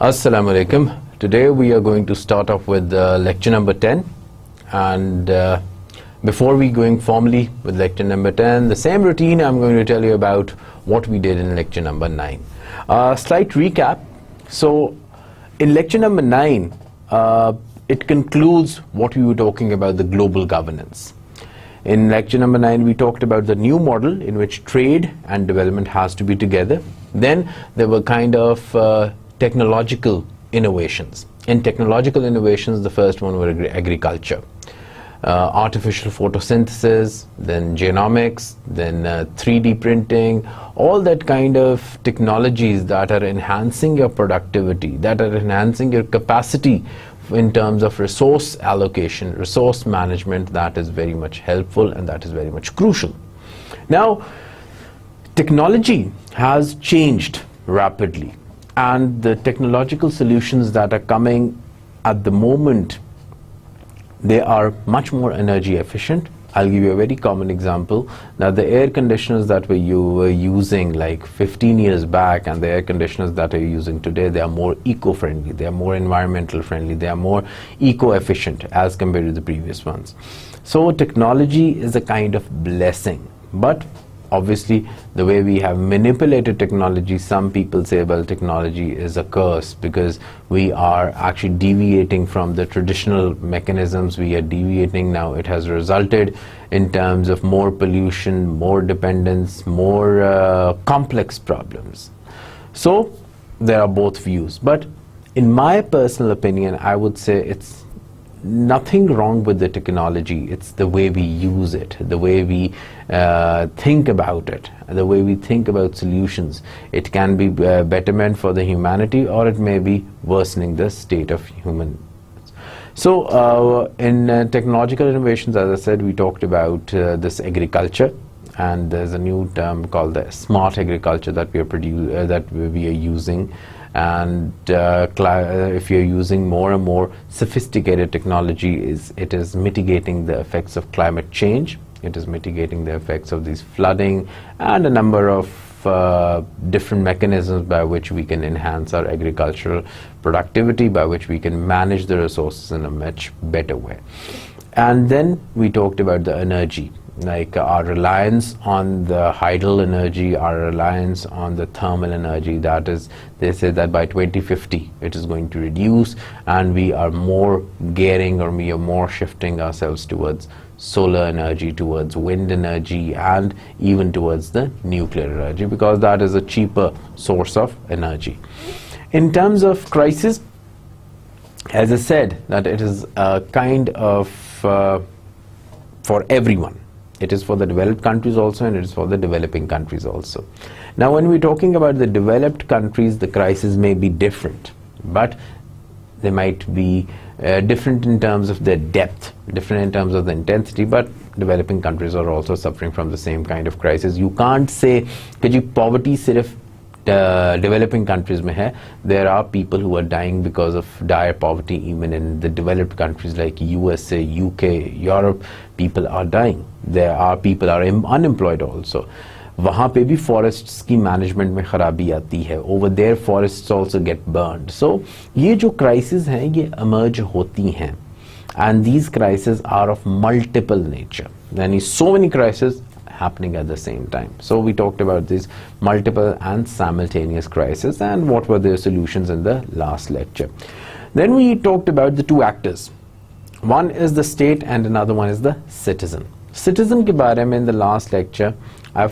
Assalamu alaikum. Today we are going to start off with lecture number 10, and before we going formally with lecture number 10, the same routine I'm going to tell you about what we did in lecture number 9. Slight recap. So in lecture number 9 it concludes what we were talking about, the global governance. In lecture number 9 we talked about the new model in which trade and development has to be together. Then there were kind of technological innovations. In technological innovations, the first one were agriculture, artificial photosynthesis, then genomics, then 3D printing, all that kind of technologies that are enhancing your productivity, that are enhancing your capacity in terms of resource allocation, resource management. That is very much helpful and that is very much crucial. Now, technology has changed rapidly, and the technological solutions that are coming at the moment, they are much more energy efficient. I'll give you a very common example. Now, the air conditioners that you were using like 15 years back and the air conditioners that are using today, they are more eco-friendly, they are more environmental friendly, they are more eco-efficient as compared to the previous ones. So technology is a kind of blessing, but obviously the way we have manipulated technology, some people say, well, technology is a curse because we are actually deviating from the traditional mechanisms. We are deviating now. It has resulted in terms of more pollution, more dependence, more complex problems. So there are both views, but in my personal opinion, I would say it's nothing wrong with the technology. It's the way we use it, the way we think about it, the way we think about solutions. It can be betterment for the humanity, or it may be worsening the state of human. So in technological innovations, as I said, we talked about this agriculture, and there's a new term called the smart agriculture that we are using. And if you're using more and more sophisticated technology, it is mitigating the effects of climate change, it is mitigating the effects of these flooding and a number of different mechanisms by which we can enhance our agricultural productivity, by which we can manage the resources in a much better way. And then we talked about the energy, like our reliance on the hydel energy, our reliance on the thermal energy. That is, they say that by 2050 it is going to reduce, and we are more gearing, or we are more shifting ourselves towards solar energy, towards wind energy, and even towards the nuclear energy, because that is a cheaper source of energy. In terms of crisis, as I said, that it is a kind of for everyone. It is for the developed countries also, and it is for the developing countries also. Now, when we're talking about the developed countries, the crisis may be different, but they might be different in terms of their depth, different in terms of the intensity, but developing countries are also suffering from the same kind of crisis. You can't say that poverty sirf developing countries mein hai. There are people who are dying because of dire poverty even in the developed countries like USA, UK, Europe. People are dying. There are people are unemployed also. वहाँ पे भी forests की management में खराबी आती है. Over there forests also get burned. So ये जो crises हैं ये emerge होती हैं, and these crises are of multiple nature. There is so many crises happening at the same time. So we talked about these multiple and simultaneous crises and what were their solutions in the last lecture. Then we talked about the two actors. One is the state and another one is the citizen. Citizen के बारे में in the last lecture I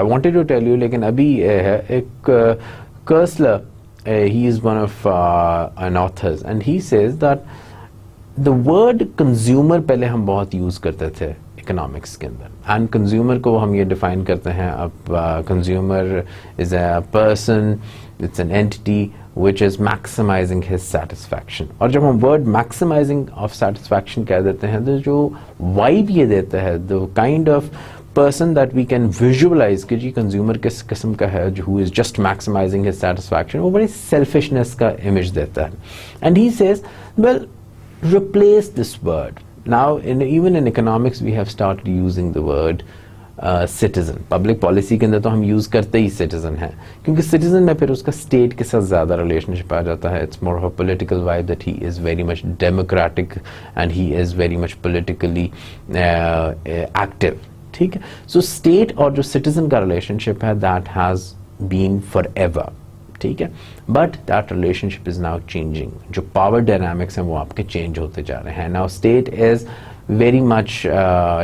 wanted to tell you, लेकिन अभी एक Koestler, he is one of an authors, and he says that the word consumer पहले हम बहुत use करते थे economics के अंदर, and consumer को हम ये define करते हैं अब consumer is a person, it's an entity which is maximizing his satisfaction. और जब हम word maximizing of satisfaction कह देते हैं तो जो vibe ये देता है, the kind of person that we can visualize कि जी consumer किस किस्म का है, who is just maximizing his satisfaction, वो बड़ी selfishness का image देता है. And he says, well, replace this word. Now, even in economics, we have started using the word citizen. Public policy के अंदर तो हम use करते ही citizen हैं, क्योंकि citizen में फिर उसका state के साथ ज़्यादा relationship आ जाता है. It's more of a political vibe that he is very much democratic and he is very much politically active. ठीक है. So state और जो citizen का relationship है, that has been forever. ठीक है. But that relationship is now changing. जो power dynamics हैं वो आपके change होते जा रहे हैं. Now state is very much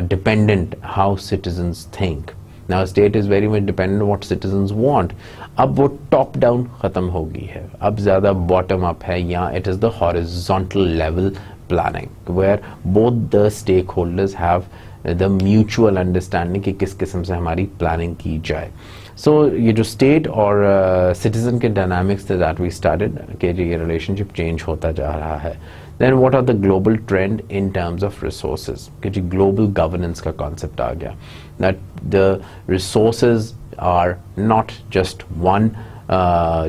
dependent how citizens think. Now state is very much dependent on what citizens want. अब वो top down खत्म हो गई है, अब ज़्यादा bottom up है, या it is the horizontal level planning where both the stakeholders have the mutual understanding कि किस किस्म से हमारी planning की जाए. So ये जो state और citizen के dynamics थे that we started कि ये relationship change होता जा रहा है. Then what are the global trend in terms of resources? कि जी global governance का concept आ गया. That the resources are not just one,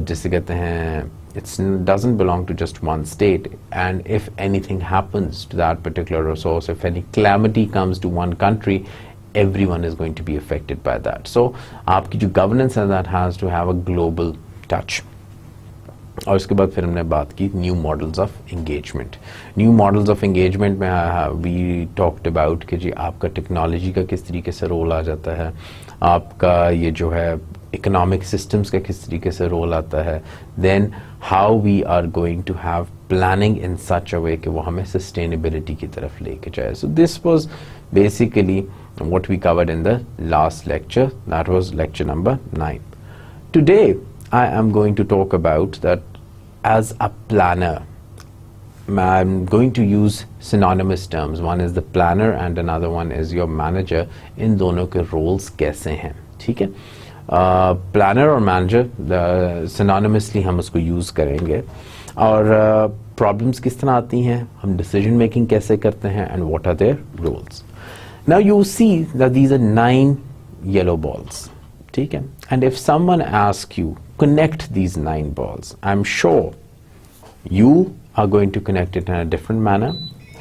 जिसे कहते हैं, it doesn't belong to just one state, and if anything happens to that particular resource, if any calamity comes to one country, everyone is going to be affected by that. So आपकी जो governance है, that has to have a global touch. और उसके बाद फिर हमने बात की new models of engagement. New models of engagement में वी टॉक्ड अबाउट कि जी आपका टेक्नोलॉजी का किस तरीके से रोल आ जाता है, आपका ये जो है इकोनॉमिक सिस्टम्स का किस तरीके से रोल आता है, then how we are going to have planning in such a way कि वो हमें सस्टेनेबिलिटी की तरफ लेके जाए. So this was basically what we covered in the last lecture. That was lecture number 9. Today I am going to talk about that as a planner. I'm going to use synonymous terms. One is the planner and another one is your manager. इन दोनों के roles कैसे हैं, ठीक है. Planner और manager synonymously हम उसको use करेंगे. और problems किस तरह आती हैं, हम decision making कैसे करते हैं, and what are their roles. Now you see that these are 9 yellow balls. ठीक है. And if someone asks you connect these 9 balls, I'm sure you are going to connect it in a different manner.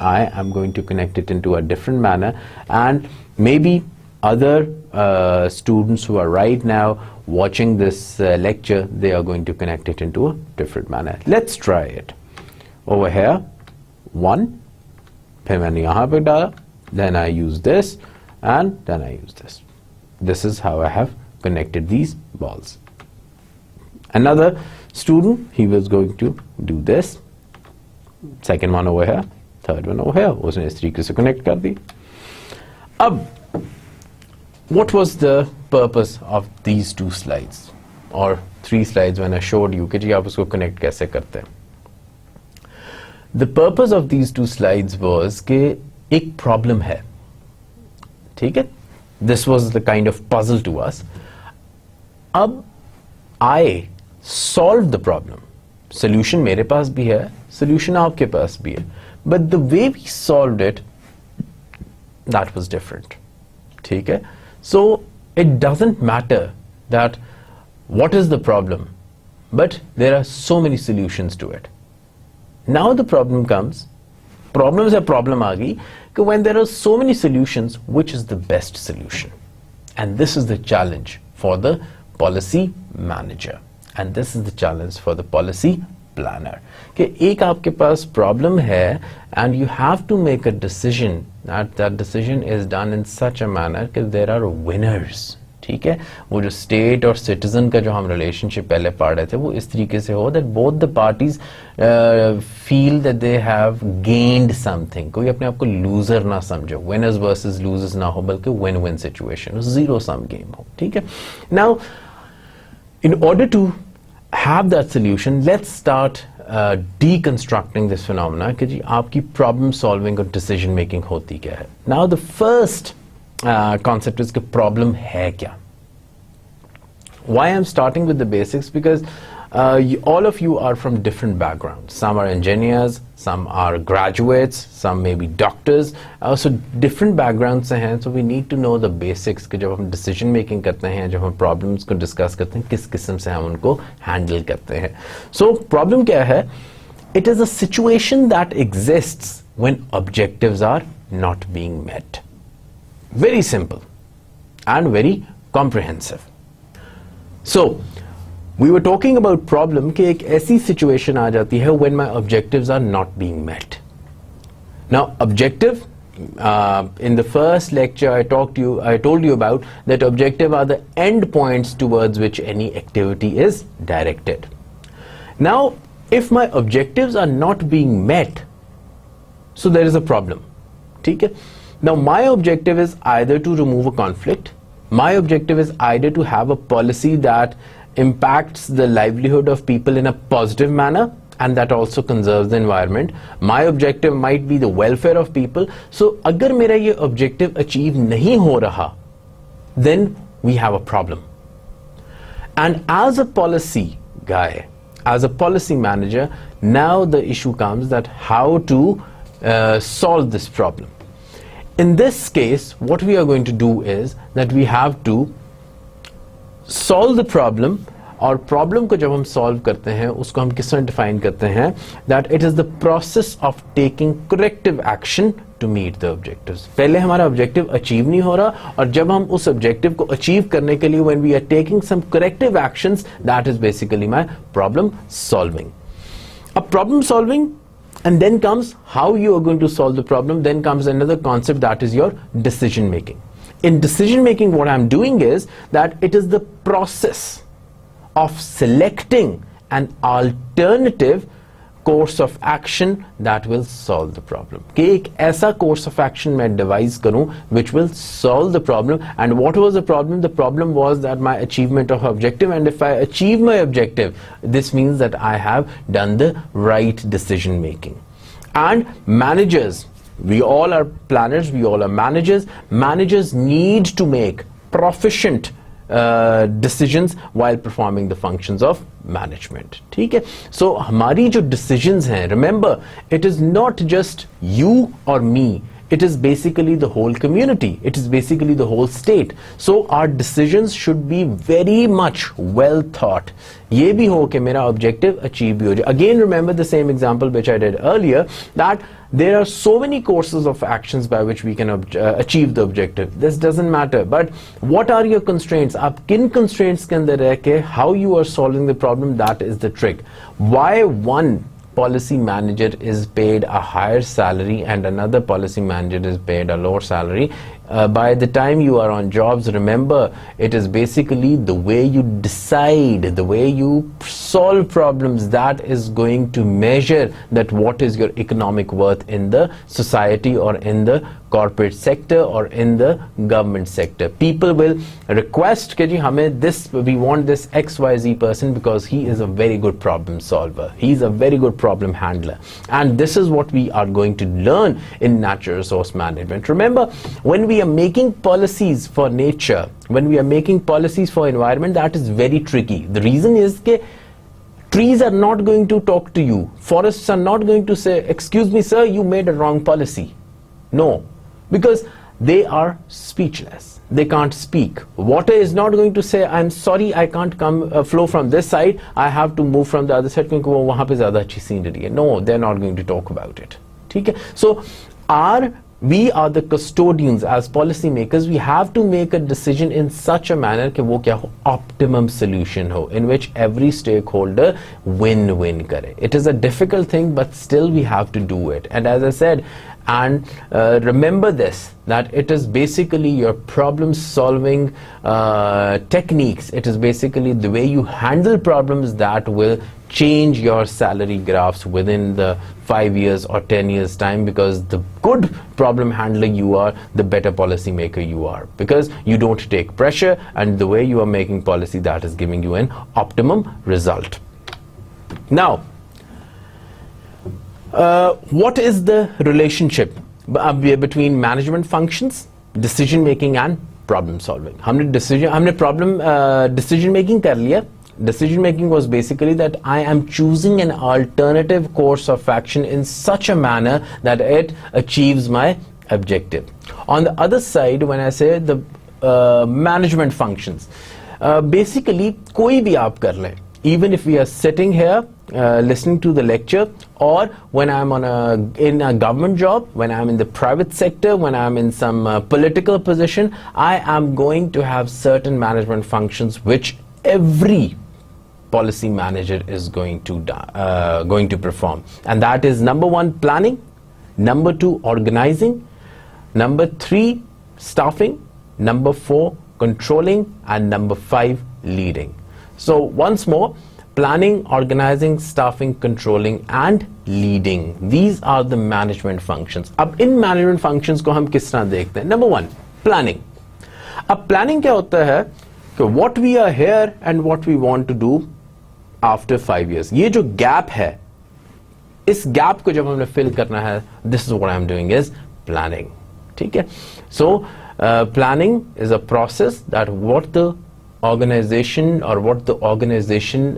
I am going to connect it into a different manner, and maybe other students who are right now watching this lecture, they are going to connect it into a different manner. Let's try it. Over here, 1, फिर मैंने यहाँ पे डाला, then I use this, and then I use this. This is how I have connected these balls. Another student, he was going to do this. Second one over here, third one over here. उसने इस तरीके से connect कर दी. अब, what was the purpose of these 2 slides or 3 slides when I showed you कि जी आप उसको connect कैसे करते हैं? The purpose of these 2 slides was कि एक problem है, ठीक है? This was the kind of puzzle to us. अब I solved the problem. Solution मेरे पास भी है, solution आपके पास भी है. But the way we solved it, that was different. ठीक है? So it doesn't matter that what is the problem, but there are so many solutions to it. Now the problem comes, problem से problem आ गई कि when there are so many solutions, which is the best solution? And this is the challenge for the policy manager. And this is the challenge for the policy planner. कि एक आपके पास problem है, and you have to make a decision. That decision is done in such a manner कि there are winners. ठीक है. वो जो state और citizen का जो हम relationship पहले पढ़ रहे थे, वो इस तरीके से हो that both the parties feel that they have gained something. कोई अपने आप को loser ना समझो, winners versus losers ना हो, बल्कि win-win situation, zero sum game हो. ठीक है. Now, in order to have that solution, let's start deconstructing this phenomena कि जी आपकी problem solving और decision making होती क्या है. Now the first concept is कि problem है क्या. Why I'm starting with the basics, because all of you are from different backgrounds. Some are engineers, some are graduates, some may be doctors. So different backgrounds से हैं. So we need to know the basics कि जब हम decision making करते हैं, जब हम problems को discuss करते हैं, किस किस्म से हम उनको handle करते हैं. So problem क्या है? It is a situation that exists when objectives are not being met. Very simple and very comprehensive. So we were talking about problem कि एक ऐसी situation आ जाती है when my objectives are not being met. Now objective, in the first lecture I told you about that objective are the end points towards which any activity is directed. Now if my objectives are not being met, so there is a problem. Okay? Now my objective is either to remove a conflict, my objective is either to have a policy that impacts the livelihood of people in a positive manner and that also conserves the environment. My objective might be the welfare of people. So agar mera ye objective achieve nahi ho raha, then we have a problem. And as a policy guy, as a policy manager, now the issue comes that how to solve this problem. In this case, what we are going to do is that we have to solve the problem, और problem को जब हम solve करते हैं उसको हम किस तरह define करते हैं, that it is the process of taking corrective action to meet the objectives. पहले हमारा objective achieve नहीं हो रहा और जब हम उस objective को achieve करने के लिए when we are taking some corrective actions, that is basically my problem solving. A problem solving, and then comes how you are going to solve the problem, then comes another concept, that is your decision making. In decision making, what I'm doing is that it is the process of selecting an alternative course of action that will solve the problem. कि एक ऐसा course of action मैं devise करूं which will solve the problem. And what was the problem? The problem was that my achievement of objective, and if I achieve my objective, this means that I have done the right decision making. And managers, we all are planners, we all are managers. Managers need to make proficient decisions while performing the functions of management. ठीक है? So हमारी जो decisions हैं, remember, it is not just you or me. It is basically the whole community. It is basically the whole state. So our decisions should be very much well thought. ये भी हो कि मेरा objective achieve भी हो जाए. Again, remember the same example which I did earlier, that there are so many courses of actions by which we can achieve the objective. This doesn't matter. But what are your constraints? आप किन constraints के अंदर रह के how you are solving the problem, that is the trick. Why one policy manager is paid a higher salary and another policy manager is paid a lower salary? By the time you are on jobs, remember, it is basically the way you decide, the way you solve problems, that is going to measure that what is your economic worth in the society or in the corporate sector or in the government sector. People will request कि जी हमें this, we want this XYZ person because he is a very good problem solver. He is a very good problem handler. And this is what we are going to learn in natural resource management. Remember, when we are making policies for nature, when we are making policies for environment, that is very tricky. The reason is that trees are not going to talk to you. Forests are not going to say, excuse me sir, you made a wrong policy. No, because they are speechless. They can't speak. Water is not going to say, I'm sorry, I can't come flow from this side. I have to move from the other side क्योंकि वो वहाँ पे ज़्यादा अच्छी scenery है. No, they're not going to talk about it. ठीक है? So we are the custodians as policy makers. We have to make a decision in such a manner कि वो क्या हो, optimum solution हो, in which every stakeholder win-win करे. It is a difficult thing, but still we have to do it. And as I said, and remember this, that it is basically your problem solving techniques. It is basically the way you handle problems that will change your salary graphs within the 5 years or 10 years time, because the good problem handler you are, the better policy maker you are, because you don't take pressure, and the way you are making policy, that is giving you an optimum result. Now, what is the relationship between management functions, decision making and problem solving? हमने problem decision making कर लिया, Decision making was basically that I am choosing an alternative course of action in such a manner that it achieves my objective. On the other side, when I say the management functions, basically कोई भी आप कर लें, even if we are sitting here listening to the lecture, or when I'm in a government job, when I'm in the private sector, when I'm in some political position, I am going to have certain management functions which every policy manager is going to perform, and that is number 1 planning, number 2 organizing, number 3 staffing, number 4 controlling, and number 5 leading. So once more, planning, organizing, staffing, controlling and leading, these are the management functions. अब इन management functions को हम किस तरह देखते हैं? Number 1, planning. अब planning क्या होता है कि what we are here and what we want to do after 5 years, ये जो gap है, इस gap को जब हमने fill करना है, this is what I'm doing is planning. ठीक है? So planning is a process that what the organization or what the organization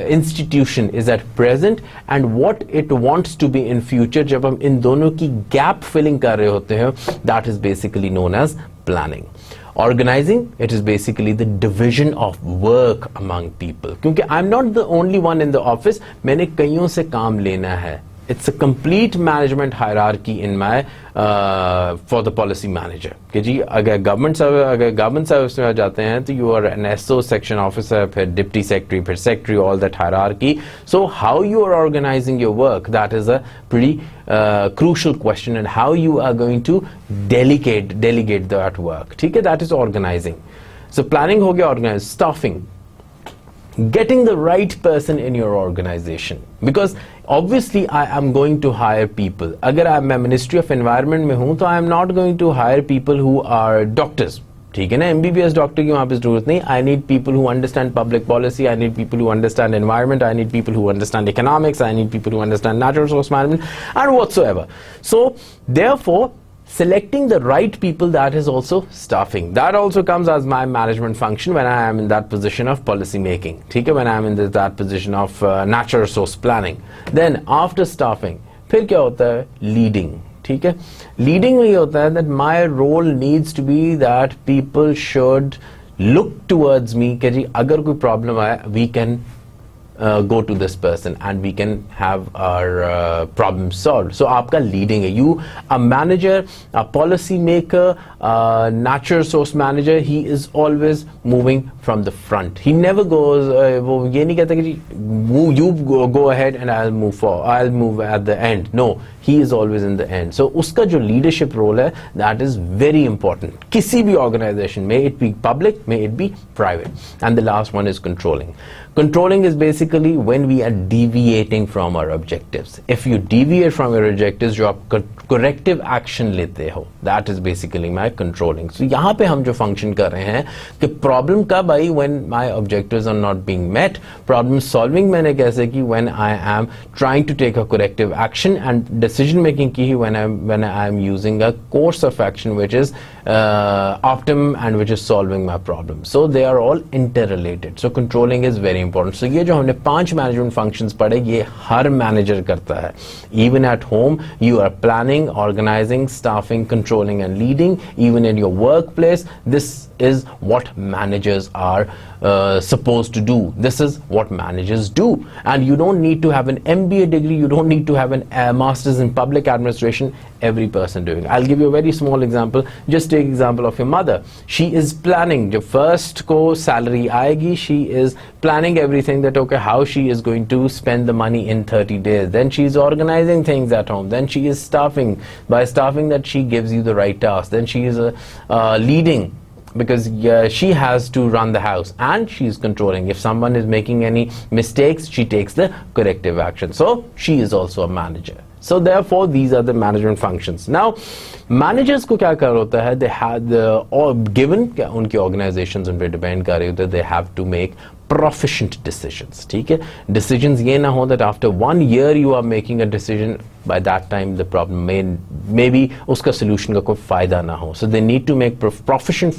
institution is at present and what it wants to be in future, जब हम इन दोनों की gap filling कर रहे होते हैं, that is basically known as planning. Organizing, it is basically the division of work among people, क्योंकि I'm not the only one in the office, मैंने कईयों से काम लेना है. It's a complete management hierarchy in my for the policy manager. कि जी अगर government service में आ जाते हैं तो you are an SO section officer, फिर deputy secretary, फिर secretary, all that hierarchy. So how you are organizing your work, that is a pretty crucial question, and how you are going to delegate that work. ठीक है, that is organizing. So planning हो गया, organize. Staffing, getting the right person in your organization, because obviously I am going to hire people. अगर मैं Ministry of Environment में हूँ तो I am not going to hire people who are doctors. ठीक है ना, MBBS doctor की वहाँ पे जरूरत नहीं. I need people who understand public policy, I need people who understand environment, I need people who understand economics, I need people who understand natural resource management and whatsoever. So therefore, selecting the right people, that is also staffing. That also comes as my management function when I am in that position of policy making. ठीक है, when I am in that position of natural resource planning. Then after staffing, फिर क्या होता है? Leading. ठीक है, leading में ये होता है that my role needs to be that people should look towards me कि जी अगर कोई problem आए, we can go to this person and we can have our problem solved. So आपका leading है. You, a manager, a policy maker, a natural resource manager, he is always moving from the front. He never goes, वो ये नहीं कहता कि you go ahead and I'll move forward, I'll move at the end. No, he is always in the end. So उसका जो leadership role है, that is very important. किसी भी organization, may it be public, may it be private. And the last one is controlling. Controlling is basically when we are deviating from our objectives. If you deviate from your objectives, जो आप corrective action लेते हो, that is basically my controlling. So यहाँ पे हम जो function कर रहे हैं कि problem कब आई, when my objectives are not being met. Problem solving मैंने कैसे की, when I am trying to take a corrective action, and decision making की when I am using a course of action which is optimum and which is solving my problem. So they are all interrelated. So controlling is very important. So ये जो हमने 5 management functions पढ़े, ये हर manager करता है. Even at home, you are planning, organizing, staffing, controlling and leading. Even in your workplace, this is what managers are supposed to do. This is what managers do. And you don't need to have an MBA degree, you don't need to have a master's in public administration. Every person doing it. I'll give you a very small example. Just take example of your mother. She is planning, जब first को salary आएगी, she is planning everything that okay, how she is going to spend the money in 30 days. Then she is organizing things at home. Then she is staffing. By staffing that, she gives you the right task. Then she is leading, because she has to run the house, and she is controlling. If someone is making any mistakes, she takes the corrective action. So she is also a manager. So therefore, these are the management functions. Now, managers को क्या कर होता है? They have given उनकी organizations उन पे depend कर रही होती है, they have to make proficient decisions. ठीक है? Decisions ये ना हो that after 1 year you are making a decision, by that time the problem maybe उसका solution का कोई फायदा ना हो. So they need to make proficient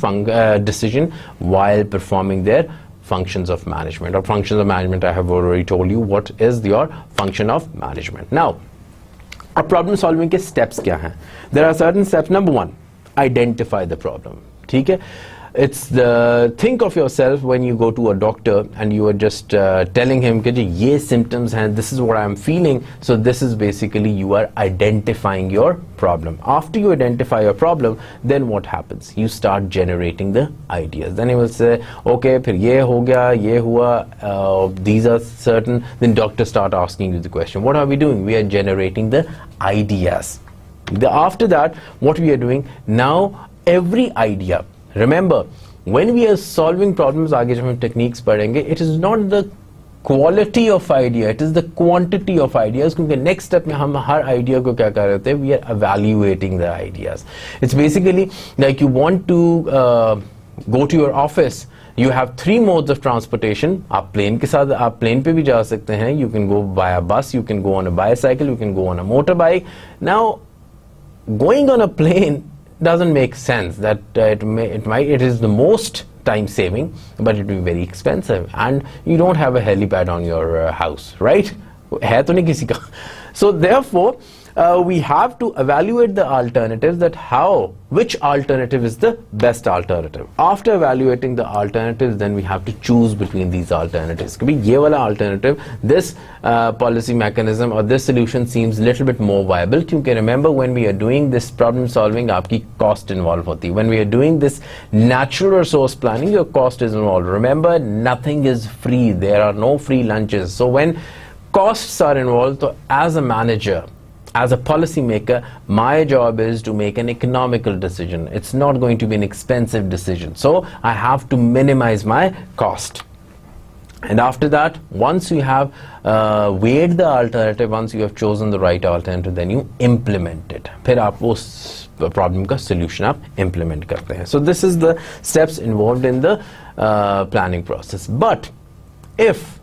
decision while performing their functions of management. Or functions of management, I have already told you what is your function of management. Now, अब problem solving के steps क्या हैं? There are certain steps. Number one, identify the problem. ठीक है? It's the think of yourself when you go to a doctor and you are just telling him कि जी ये symptoms हैं, this is what I'm feeling. So this is basically you are identifying your problem. After you identify your problem, then what happens? You start generating the ideas. Then he will say, okay, फिर ये हो गया, ये हुआ, these are certain. Then doctors start asking you the question, what are we doing? We are generating the ideas. After that, what we are doing now, every idea. Remember, when we are solving problems, आगे जब हम techniques पढ़ेंगे, it is not the quality of idea, it is the quantity of ideas. क्योंकि next step में हम हर idea को क्या कर रहे होते हैं? We are evaluating the ideas. It's basically like you want to go to your office. You have 3 modes of transportation. आप plane के साथ आप plane पे भी जा सकते हैं. You can go by a bus, you can go on a bicycle, you can go on a motorbike. Now, going on a plane doesn't make sense. That it is the most time saving, but it will be very expensive, and you don't have a helipad on your house, right? है तो नहीं किसी का. So therefore, we have to evaluate the alternatives, that which alternative is the best alternative. After evaluating the alternatives, then we have to choose between these alternatives. Because ये वाला alternative, this policy mechanism or this solution seems little bit more viable. क्योंकि remember, when we are doing this problem solving, आपकी cost involved होती है. When we are doing this natural resource planning, your cost is involved. Remember, nothing is free. There are no free lunches. So when costs are involved, so as a manager, as a policy maker, my job is to make an economical decision. It's not going to be an expensive decision. So I have to minimize my cost. And after that, once you have weighed the alternative, once you have chosen the right alternative, then you implement it. फिर आप उस problem का solution आप implement करते हैं. So this is the steps involved in the planning process. But if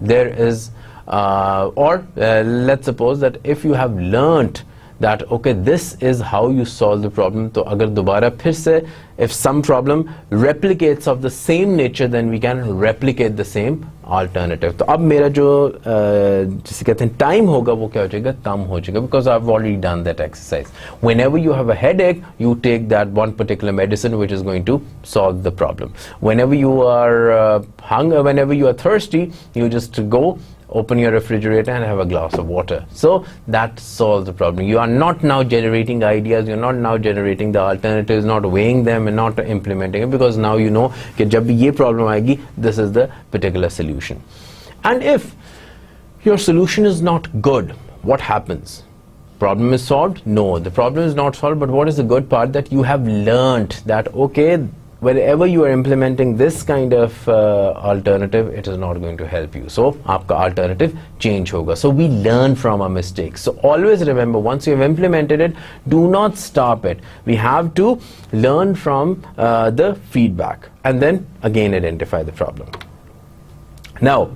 there is let's suppose that if you have learnt that okay, this is how you solve the problem, तो अगर दोबारा फिर से if some problem replicates of the same nature, then we can replicate the same alternative. तो अब मेरा जो जिसे कहते हैं time होगा वो क्या हो जाएगा, कम हो जाएगा, because I've already done that exercise. Whenever you have a headache, you take that one particular medicine which is going to solve the problem. Whenever you are whenever you are thirsty, you just go open your refrigerator and have a glass of water. So that solves the problem. You are not now generating ideas, you're not now generating the alternatives, not weighing them and not implementing it, because now you know कि जब भी ये problem आएगी, this is the particular solution. And if your solution is not good, what happens? Problem is solved? No, the problem is not solved, but what is the good part? That you have learnt that okay, wherever you are implementing this kind of alternative, it is not going to help you. So, आपका alternative change होगा. So, we learn from our mistakes. So, always remember, once you have implemented it, do not stop it. We have to learn from the feedback and then again identify the problem. Now,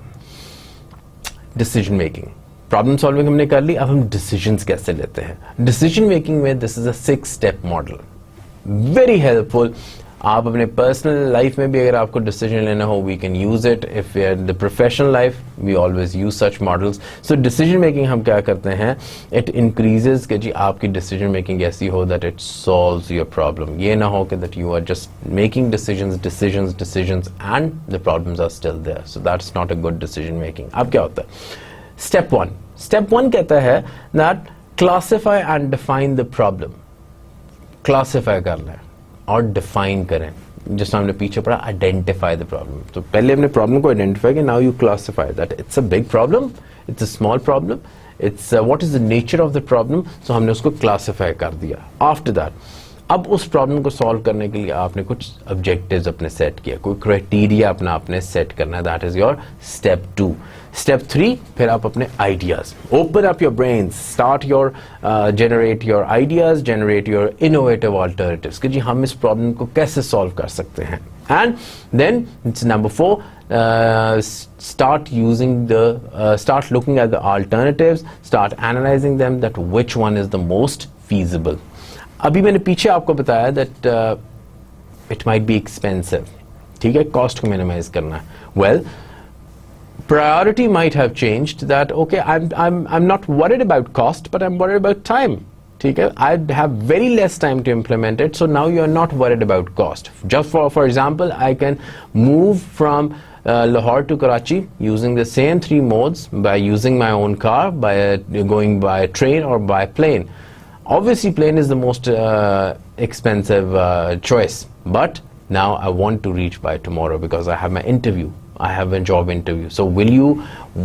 decision making. Problem solving हमने कर ली, अब हम decisions कैसे लेते हैं? Decision making में this is a 6-step model. Very helpful. आप अपने पर्सनल लाइफ में भी अगर आपको डिसीजन लेना हो, we can use it. If we are in the professional life, we always use such models. So decision making हम क्या करते हैं, इट इंक्रीजेस कि जी आपकी डिसीजन मेकिंग ऐसी हो that it solves your problem. ये ना हो कि that you are just making decisions and the problems are still there. So that's not a good decision making. अब क्या होता है, स्टेप वन कहता है that classify and define the problem. Classify करना है और डिफाइन करें. जिस हमने पीछे पढ़ा, आइडेंटिफाई द प्रॉब्लम. तो पहले हमने प्रॉब्लम को आइडेंटिफाई किया, now you classify that it's a big problem, it's a small problem, it's what is the nature of the problem. So हमने उसको क्लासिफाई कर दिया. आफ्टर दैट, अब उस प्रॉब्लम को सॉल्व करने के लिए आपने कुछ ऑब्जेक्टिव्स अपने सेट किया, कोई क्राइटेरिया अपना आपने सेट करना है. That is your step 2. Step 3, फिर आप अपने ideas, open up your brain, start your generate your ideas, generate your innovative alternatives कि जी हम इस प्रॉब्लम को कैसे सॉल्व कर सकते हैं. And then it's number 4, start looking at the alternatives, start analyzing them, that which one is the most feasible. अभी मैंने पीछे आपको बताया that it might be expensive. ठीक है, कॉस्ट को मिनिमाइज करना है. Well, priority might have changed that okay, I'm not worried about cost, but I'm worried about time. ठीक है, I have very less time to implement it, so now you're not worried about cost. Just for example, I can move from Lahore to Karachi using the same 3 modes by using my own car, by going by train or by plane. Obviously plane is the most expensive choice, but now I want to reach by tomorrow because I have my interview, I have a job interview. So will you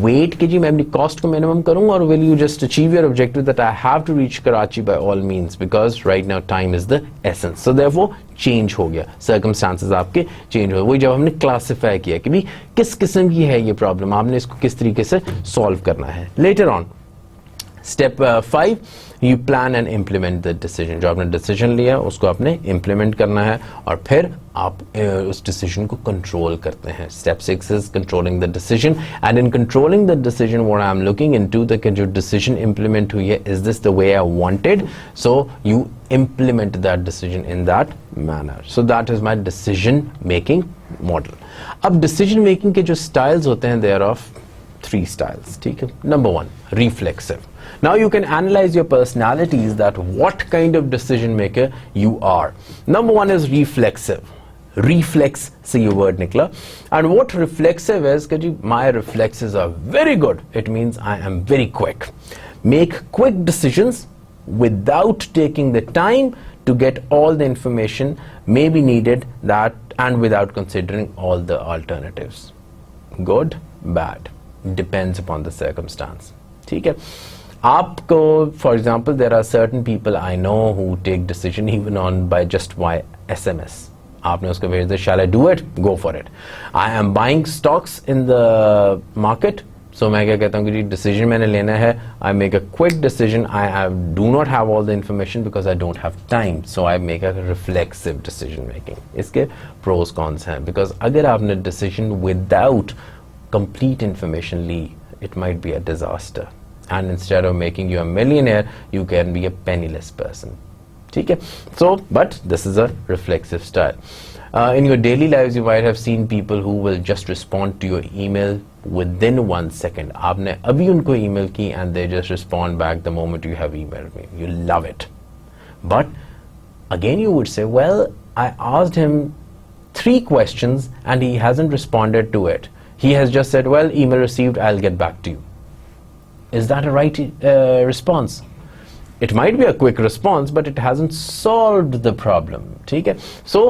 wait कि जी मैं अपनी cost को minimum करूँ, or will you just achieve your objective that I have to reach Karachi by all means, because right now time is the essence. So therefore change हो गया, circumstances आपके change हो गए. वही जब हमने classify किया कि भी किस किस्म की है ये problem, आपने इसको किस तरीके से solve करना है. Later on, step 5, you plan and implement the decision. जो आपने decision लिया उसको आपने implement करना है और फिर आप उस decision को control करते हैं. Step 6 is controlling the decision, and in controlling the decision what I'm looking into the जो decision implement हुई है, is this the way I wanted? So you implement that decision in that manner. So that is my decision making model. अब decision making के जो styles होते हैं, they are of 3 styles. ठीक है. Number 1, reflexive. Now you can analyze your personalities that what kind of decision maker you are. Number 1 is reflexive. Reflex से ये word निकला. And what reflexive is, कि my reflexes are very good. It means I am very quick. Make quick decisions without taking the time to get all the information may be needed, that and without considering all the alternatives. Good, bad, depends upon the circumstance. ठीक है. आपको, for example, there are certain people I know who take decision even on by just by SMS. आपने उसको भेज दिया, shall I do it? Go for it. I am buying stocks in the market. So मैं क्या कहता हूँ कि decision मैंने लेना है. I make a quick decision. Do not have all the information because I don't have time. So I make a reflexive decision making. इसके pros cons हैं. Because अगर आपने decision without complete information Lee, it might be a disaster. And instead of making you a millionaire, you can be a penniless person. ठीक है? So, but this is a reflexive style. In your daily lives, you might have seen people who will just respond to your email within 1 second. आपने अभी उनको email की and they just respond back the moment you have emailed me. You love it. But again, you would say, well, I asked him 3 questions and he hasn't responded to it. He has just said, well, email received, I'll get back to you. Is that a right response? It might be a quick response, but it hasn't solved the problem. ठीक है? So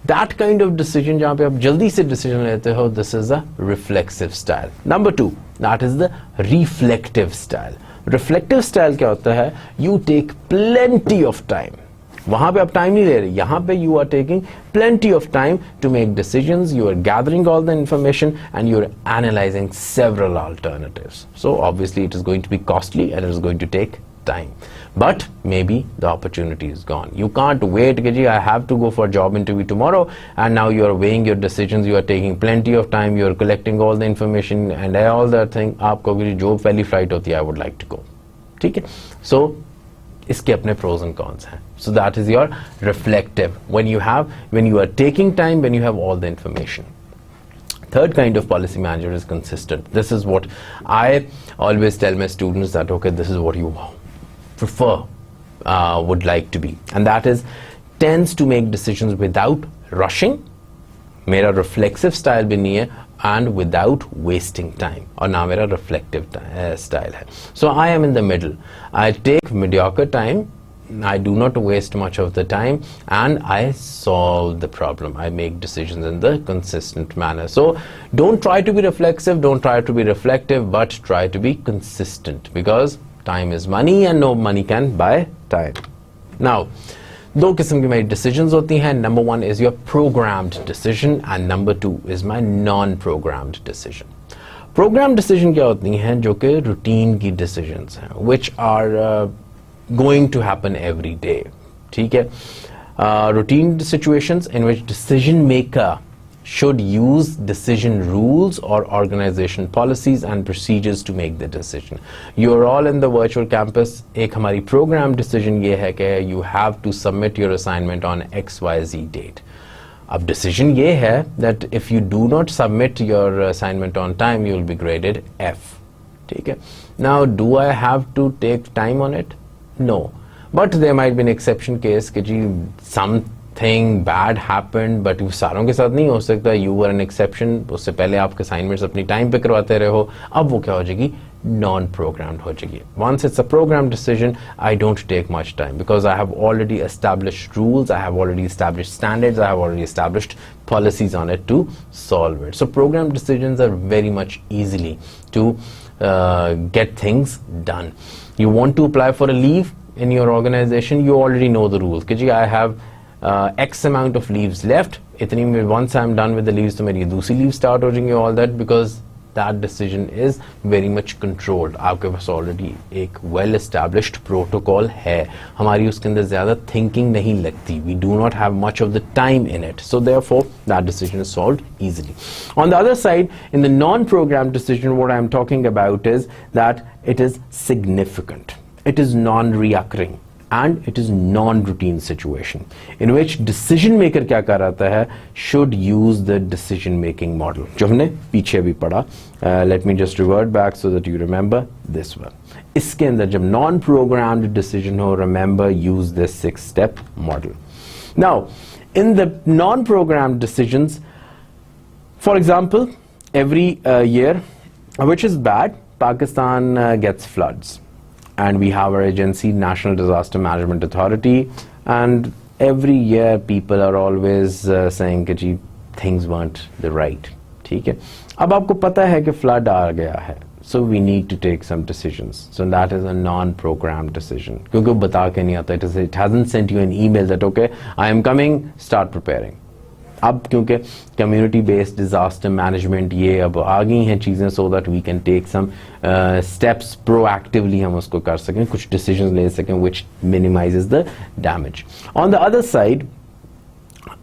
that kind of decision जहाँ पे आप जल्दी से decision लेते हो, this is a reflexive style. Number 2, that is the reflective style. Reflective style क्या होता है? You take plenty of time. वहाँ पे आप टाइम नहीं ले रहे, यहाँ पे you are taking plenty of time to make decisions, you are gathering all the information and you are analyzing several alternatives. So obviously it is going to be costly and it is going to take time. But maybe the opportunity is gone. You can't wait, Giji, I have to go for a job interview tomorrow, and now you are weighing your decisions, you are taking plenty of time, you are collecting all the information and all that thing. आपको अगर जो पहली flight होती है, I would like to go. ठीक है? So इसके अपने pros and cons हैं. So that is your reflective. When you are taking time, when you have all the information. Third kind of policy manager is consistent. This is what I always tell my students, that okay, this is what you prefer, would like to be, and that is tends to make decisions without rushing. मेरा reflexive style भी नहीं है, and without wasting time, और ना मेरा reflective style है. So I am in the middle. I take mediocre time, I do not waste much of the time, and I solve the problem. I make decisions in the consistent manner. So don't try to be reflexive, don't try to be reflective, but try to be consistent, because time is money and no money can buy time. Now, दो किस्म की मेरी decisions होती हैं. Number 1 is your programmed decision and number 2 is my non-programmed decision. Programmed decision क्या होती हैं? जो कि routine की decisions हैं, which are going to happen every day. ठीक है? Routine situations in which decision maker should use decision rules or organization policies and procedures to make the decision. You are all in the virtual campus. एक हमारी program decision ये है कि you have to submit your assignment on XYZ date. अब decision ये है that if you do not submit your assignment on time, you will be graded F. ठीक है? Now, do I have to take time on it? No. But there might be an exception case कि जी something bad happened, but सारों के साथ नहीं हो सकता. You were an exception. उससे पहले आपके assignments अपनी time पे करवाते रहे हो. अब वो क्या हो जाएगी? Non-programmed हो जाएगी. Once it's a programmed decision, I don't take much time because I have already established rules, I have already established standards, I have already established policies on it to solve it. So programmed decisions are very much easily to get things done. You want to apply for a leave in your organization, you already know the rules. कि जी I have X amount of leaves left. इतनी में once I'm done with the leaves तो मेरी दूसरी leave start हो जाएंगी, all that, because that decision is very much controlled. आपके पास already एक well established protocol है. हमारी उसके अंदर ज़्यादा thinking नहीं लगती. We do not have much of the time in it. So therefore, that decision is solved easily. On the other side, in the non-programmed decision, what I am talking about is that it is significant. It is non-reoccurring. And it is non-routine situation in which decision maker क्या कराता है should use the decision making model जो हमने पीछे भी पढ़ा. Let me just revert back so that you remember this one. इसके अंदर जब non-programmed decision हो, remember use this 6-step model. Now in the non-programmed decisions, for example, every year, which is bad, Pakistan gets floods. And we have our agency, National Disaster Management Authority, and every year people are always saying कि जी things weren't the right. ठीक है? अब आपको पता है कि flood आ गया है, so we need to take some decisions. So that is a non-programmed decision. क्योंकि वो बता के नहीं आता, it hasn't sent you an email that okay, I am coming, start preparing. अब क्योंकि कम्युनिटी बेस्ड डिजास्टर मैनेजमेंट ये अब आ गई हैं चीज़ें, so that we can take some steps proactively, हम उसको कर सकें, कुछ डिसीजंस ले सकें which minimizes the damage. On the other side,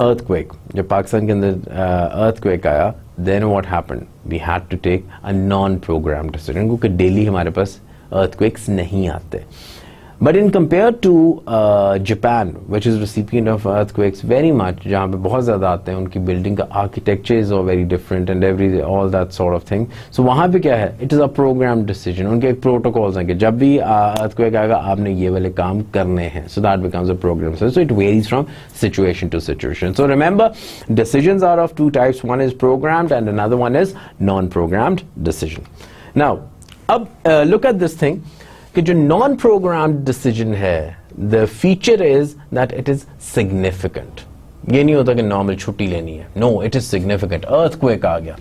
earthquake, जब पाकिस्तान के अंदर earthquake आया, then what happened? We had to take a non-programmed decision क्योंकि डेली हमारे पास earthquakes नहीं आते. But in compared to Japan, which is recipient of earthquakes very much, जहाँ पे बहुत ज़्यादा आते हैं, उनकी building का architecture is all very different and all that sort of thing. So वहाँ पे क्या है? It is a programmed decision. उनके एक protocols हैं कि जब भी earthquake आएगा, आपने ये वाले काम करने हैं. So that becomes a program. So it varies from situation to situation. So remember, decisions are of two types. One is programmed and another one is non-programmed decision. Now, अब look at this thing. कि जो non-programmed decision है, the feature is that it is significant. ये नहीं होता कि normal छुट्टी लेनी है. No, it is significant. Earthquake आ गया.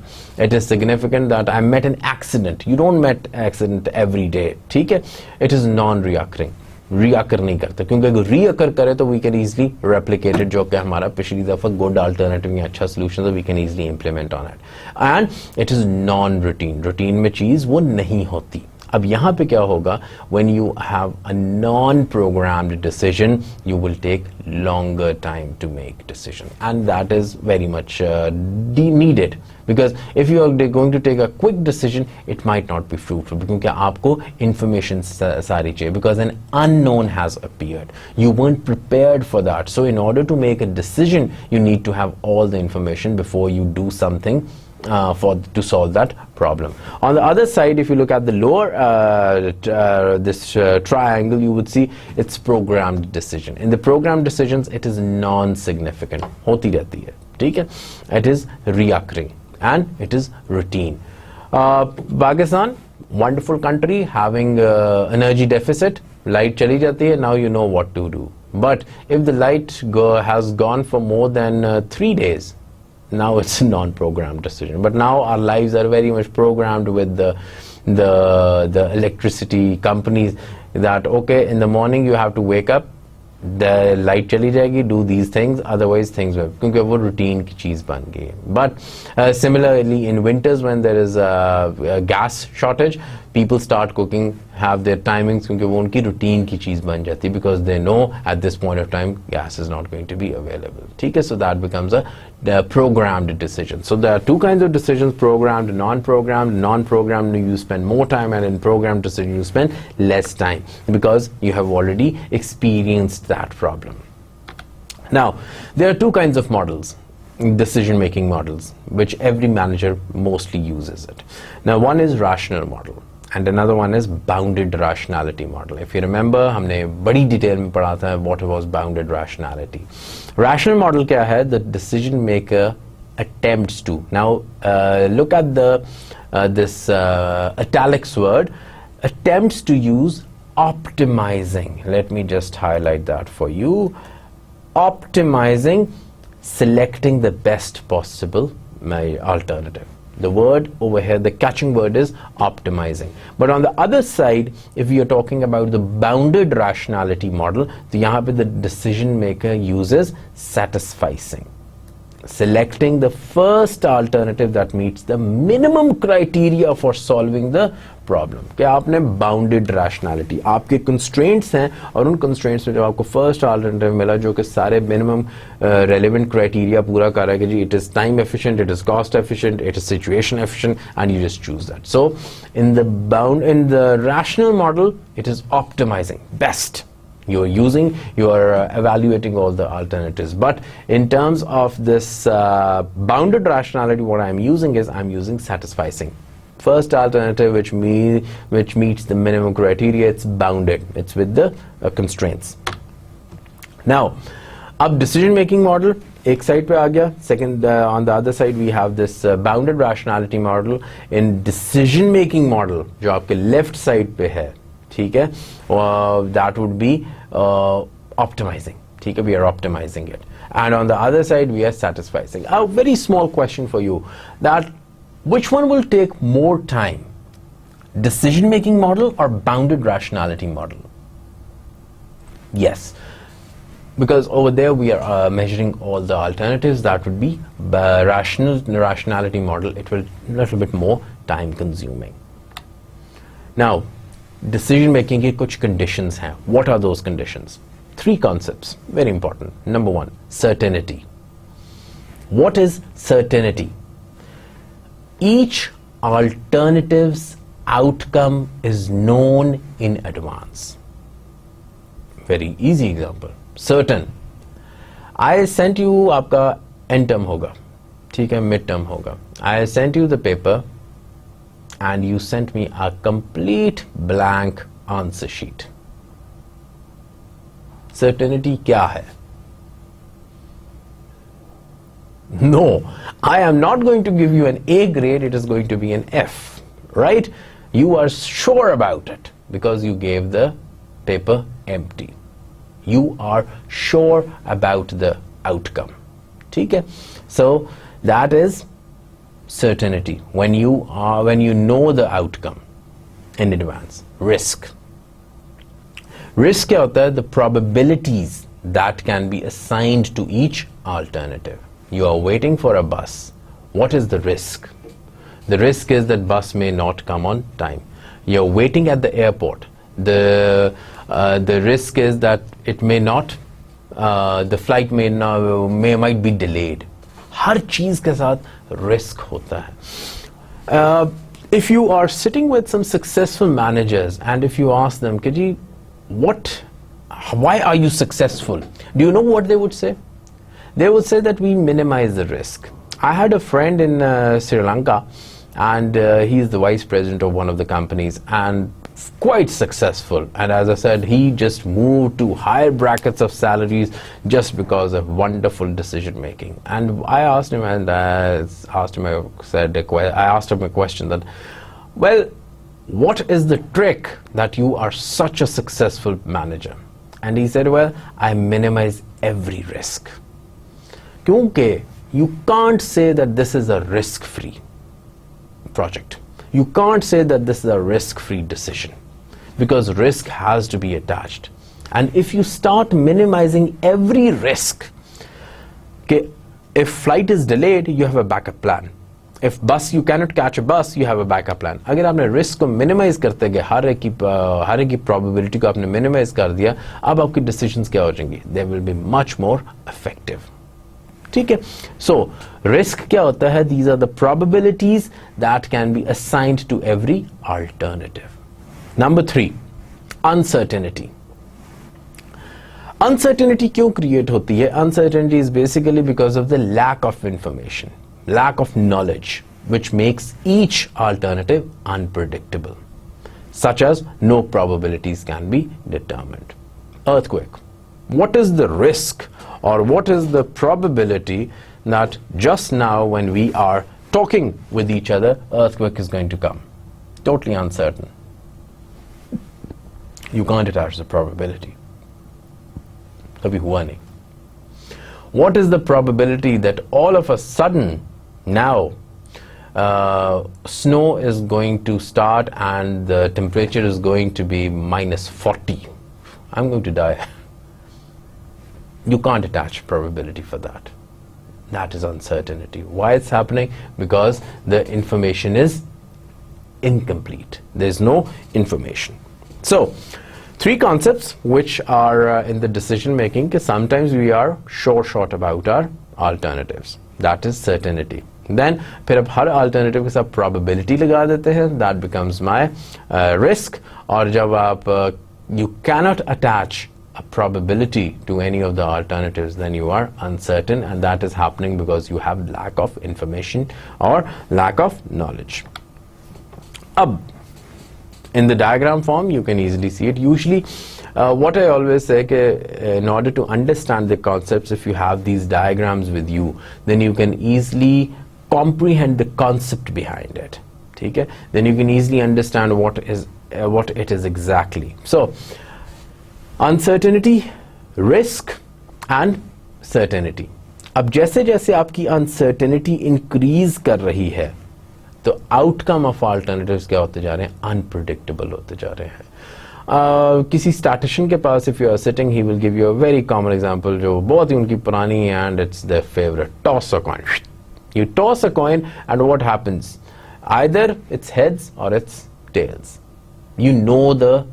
It is significant that I met an accident. You don't met accident every day. ठीक है? It is non-reoccurring. Reoccur नहीं करता, क्योंकि अगर reoccur करे तो we can easily replicate it, जो कि हमारा पिछली दफा good alternative या अच्छा solution है, we can easily implement on it. And it is non-routine. Routine में चीज़ वो नहीं होती. अब यहाँ पे क्या होगा? When you have a non-programmed decision, you will take longer time to make decision, and that is very much needed, because if you are going to take a quick decision, it might not be fruitful क्योंकि आपको information सारी चाहिए, because an unknown has appeared. You weren't prepared for that. So in order to make a decision, you need to have all the information before you do something to solve that problem. On the other side, if you look at the lower this triangle, you would see it's programmed decision. In the programmed decisions, it is non-significant. होती रहती है, ठीक है? It is reoccurring and it is routine. Pakistan, wonderful country, having energy deficit. Light चली जाती है. Now you know what to do. But if the light has gone for more than 3 days, now it's a non-programmed decision. But now our lives are very much programmed with the electricity companies, that okay, in the morning you have to wake up, the light चली जाएगी, do these things, otherwise things will, क्योंकि वो routine की चीज़ बन गई है. But similarly in winters, when there is a gas shortage, people start cooking, have their timings, क्योंकि वो उनकी routine की चीज़ बन जाती है, because they know at this point of time gas is not going to be available. ठीक है? So that becomes a programmed decision. So there are two kinds of decisions: programmed, non-programmed. Non-programmed, you spend more time, and in programmed decision you spend less time, because you have already experienced that problem. Now there are two kinds of models. decision-making models, which every manager mostly uses it. Now, one is rational model and another one is bounded rationality model. If you remember, हमने बड़ी detail में पढ़ा था what was bounded rationality. Rational model क्या है? The decision maker attempts to. Now, look at the this italics word, attempts to use optimizing. Let me just highlight that for you. Optimizing, selecting the best possible alternative. The word over here, the catching word is optimizing. But on the other side, if you are talking about the bounded rationality model, तो यहाँ पे the decision maker uses satisficing, selecting the first alternative that meets the minimum criteria for solving the problem. क्या आपने bounded rationality, आपके constraints हैं और उन constraints में जब आपको first alternative मिला जो कि सारे minimum relevant criteria पूरा कर रहा है कि जी it is time efficient, it is cost efficient, it is situation efficient, and you just choose that. So in the rational model, it is optimizing best. You are evaluating all the alternatives. But in terms of this bounded rationality, what I'm using is I'm using satisficing. First alternative which meets the minimum criteria, it's bounded. It's with the constraints. Now, अब decision making model एक side पे आ गया. Second, on the other side we have this bounded rationality model. In decision making model जो आपके left side पे है, ठीक है, that would be optimizing. ठीक है, we are optimizing it. And on the other side we are satisficing. A very small question for you, that which one will take more time, decision making model or bounded rationality model? Yes, because over there we are measuring all the alternatives. That would be rationality model. It will a little bit more time consuming. Now, decision making के कुछ conditions हैं. What are those conditions? 3 concepts, very important. Number 1, certainty. What is certainty? Each alternative's outcome is known in advance. Very easy example. Certain. I sent you, आपका end term होगा, ठीक है, mid term होगा. I sent you the paper and you sent me a complete blank answer sheet. Certainty क्या है? No, I am not going to give you an A grade, it is going to be an F, right? You are sure about it because you gave the paper empty. You are sure about the outcome. ठीक है? So that is certainty, when you know the outcome in advance. Risk. Risk क्या होता है? The probabilities that can be assigned to each alternative. You are waiting for a bus. What is the risk? The risk is that bus may not come on time. You're waiting at the airport. The risk is that it may not, the flight might be delayed. हर चीज के साथ risk होता है. If you are sitting with some successful managers and if you ask them, Kiji, why are you successful? Do you know what they would say? They would say that we minimize the risk. I had a friend in Sri Lanka, and he is the vice president of one of the companies and quite successful. And as I said, he just moved to higher brackets of salaries just because of wonderful decision making. And I asked him, I asked him a question that, well, what is the trick that you are such a successful manager? And he said, well, I minimize every risk. Kyunki you can't say that this is a risk-free project. You can't say that this is a risk-free decision because risk has to be attached. And if you start minimizing every risk, okay, if flight is delayed, you have a backup plan. If you cannot catch a bus, you have a backup plan. अगर आपने risk को minimize करते गए, हर एक की probability को आपने minimize कर दिया, अब आपकी decisions क्या हो जाएंगी? They will be much more effective. ठीक है? So risk क्या होता है? These are the probabilities that can be assigned to every alternative. Number 3, uncertainty. Uncertainty क्यों create होती है? Uncertainty is basically because of the lack of information, lack of knowledge, which makes each alternative unpredictable, such as no probabilities can be determined. Earthquake. What is the risk or what is the probability that just now when we are talking with each other, earthquake is going to come? Totally uncertain. You can't attach the probability. कभी हुआ नहीं. What is the probability that all of a sudden now snow is going to start and the temperature is going to be -40? I'm going to die. You can't attach probability for that. That is uncertainty. Why it's happening? Because the information is incomplete. There's no information. So, three concepts which are in the decision making, because sometimes we are short about our alternatives. That is certainty. Then फिर अब हर alternative के साथ probability लगा देते हैं. That becomes my risk. और जब आप you cannot attach a probability to any of the alternatives, then you are uncertain, and that is happening because you have lack of information or lack of knowledge. Ab, in the diagram form you can easily see it. Usually what I always say in order to understand the concepts, if you have these diagrams with you, then you can easily comprehend the concept behind it. Okay? Then you can easily understand what it is exactly. So uncertainty, risk and certainty. अब जैसे जैसे आपकी uncertainty increase कर रही है, तो outcome of alternatives क्या होते जा रहे हैं? Unpredictable होते जा रहे हैं. किसी statistician के पास if you are sitting, he will give you a very common example जो बहुत ही उनकी पुरानी है and it's their favorite. Toss a coin. You toss a coin and what happens? Either it's heads or it's tails. You know the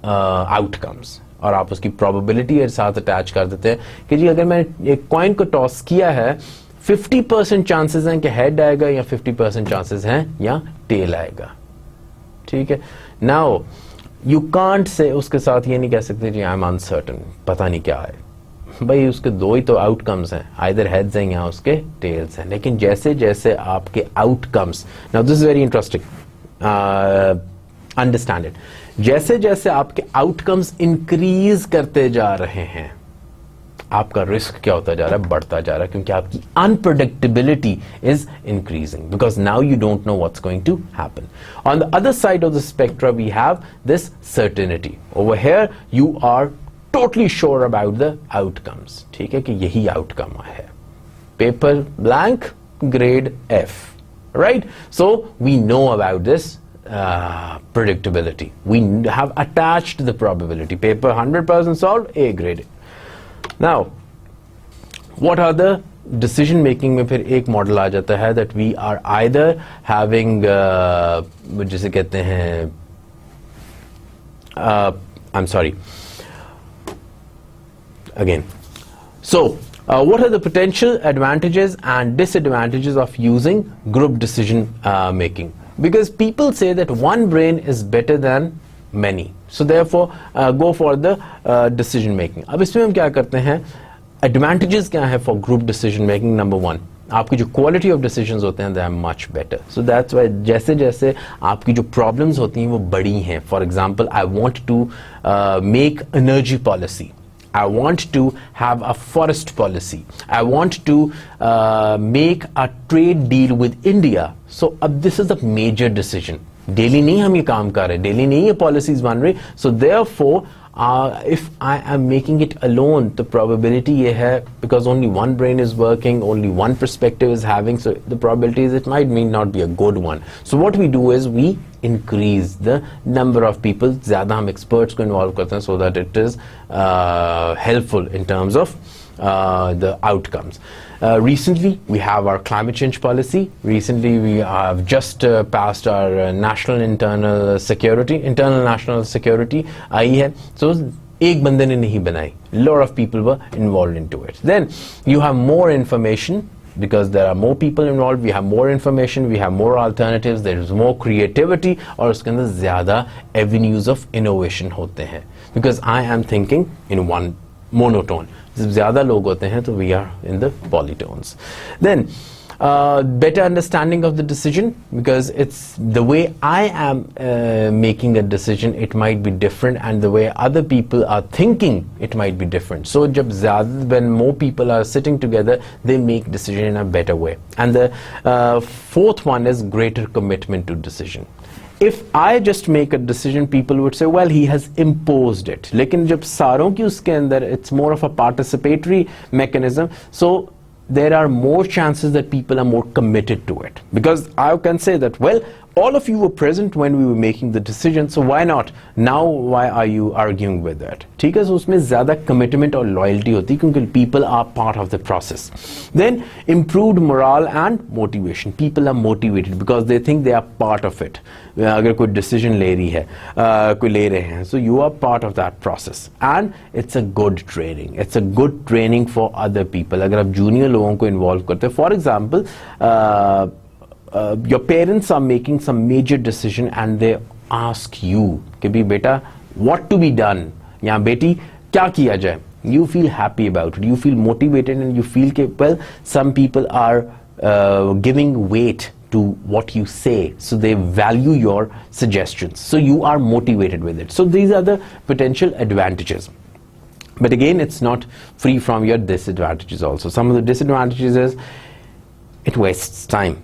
outcomes. और आप उसकी probability के साथ attach कर देते हैं कि जी अगर मैंने एक coin को toss किया है, 50% chances हैं कि head आएगा या 50% chances हैं या tail आएगा. ठीक है? Now you can't say, उसके साथ ये नहीं कह सकते जी I'm uncertain, पता नहीं क्या है. भाई उसके दो ही तो outcomes हैं, either heads हैं या उसके tails हैं. लेकिन जैसे जैसे आपके outcomes, now this is very interesting, understand it. जैसे जैसे आपके outcomes increase करते जा रहे हैं, आपका रिस्क क्या होता जा रहा है? बढ़ता जा रहा है, क्योंकि आपकी unpredictability is increasing because now you don't know what's going to happen. On the other side of the spectrum we have this certainty. Over here you are totally sure about the outcomes. ठीक है कि यही outcome है. Paper blank, grade F. Right? So we know about this predictability. We have attached the probability. Paper 100% solved, A grade. Now, what are the decision making में फिर एक model आ जाता है that we are either having जिसे कहते हैं I'm sorry again. So what are the potential advantages and disadvantages of using group decision making? Because people say that one brain is better than many, so therefore go for the decision making. अब इसमें हम क्या करते हैं? Advantages क्या है for group decision making? Number one, आपकी जो quality of decisions होते हैं they are much better. So that's why जैसे जैसे आपकी जो problems होती हैं वो बड़ी हैं. For example, I want to make energy policy. I want to have a forest policy. I want to make a trade deal with India. So this is a major decision. Daily नहीं हम ये काम कर रहे, daily नहीं ये policies बन रही. So therefore, if I am making it alone, the probability ये है because only one brain is working, only one perspective is having. So the probability is it might not be a good one. So what we do is we increase the number of people. ज़्यादा हम experts को involve करते हैं so that it is helpful in terms of the outcomes. Recently we have our climate change policy. Recently we have just passed our national national security आई है. So एक बंदे ने नहीं बनाई. Lot of people were involved into it. Then you have more information because there are more people involved. We have more information, we have more alternatives, there is more creativity और उसके अंदर ज़्यादा avenues of innovation होते हैं. Because I am thinking in one monotone. जब ज़्यादा लोग होते हैं तो we are in the polytones. Then better understanding of the decision, because it's the way I am making a decision, it might be different, and the way other people are thinking, it might be different. So when more people are sitting together, they make decision in a better way. And the fourth one is greater commitment to decision. If I just make a decision, people would say, well, he has imposed it. लेकिन जब सारों की उसके अंदर, it's more of a participatory mechanism. So there are more chances that people are more committed to it, because I can say that, well, all of you were present when we were making the decision, so why not now? Why are you arguing with that? ठीक है, so उसमें ज़्यादा commitment और loyalty होती है क्योंकि people are part of the process. Then improved morale and motivation. People are motivated because they think they are part of it. अगर कोई decision ले रही है, कोई ले रहे हैं, so you are part of that process, and it's a good training. It's a good training for other people. अगर आप junior लोगों को involve करते हैं, for example, your parents are making some major decision and they ask you कि भी बेटा what to be done, या बेटी क्या किया जाए. You feel happy about it, you feel motivated, and you feel कि well, some people are giving weight to what you say, so they value your suggestions, so you are motivated with it. So these are the potential advantages. But again, it's not free from your disadvantages also. Some of the disadvantages is it wastes time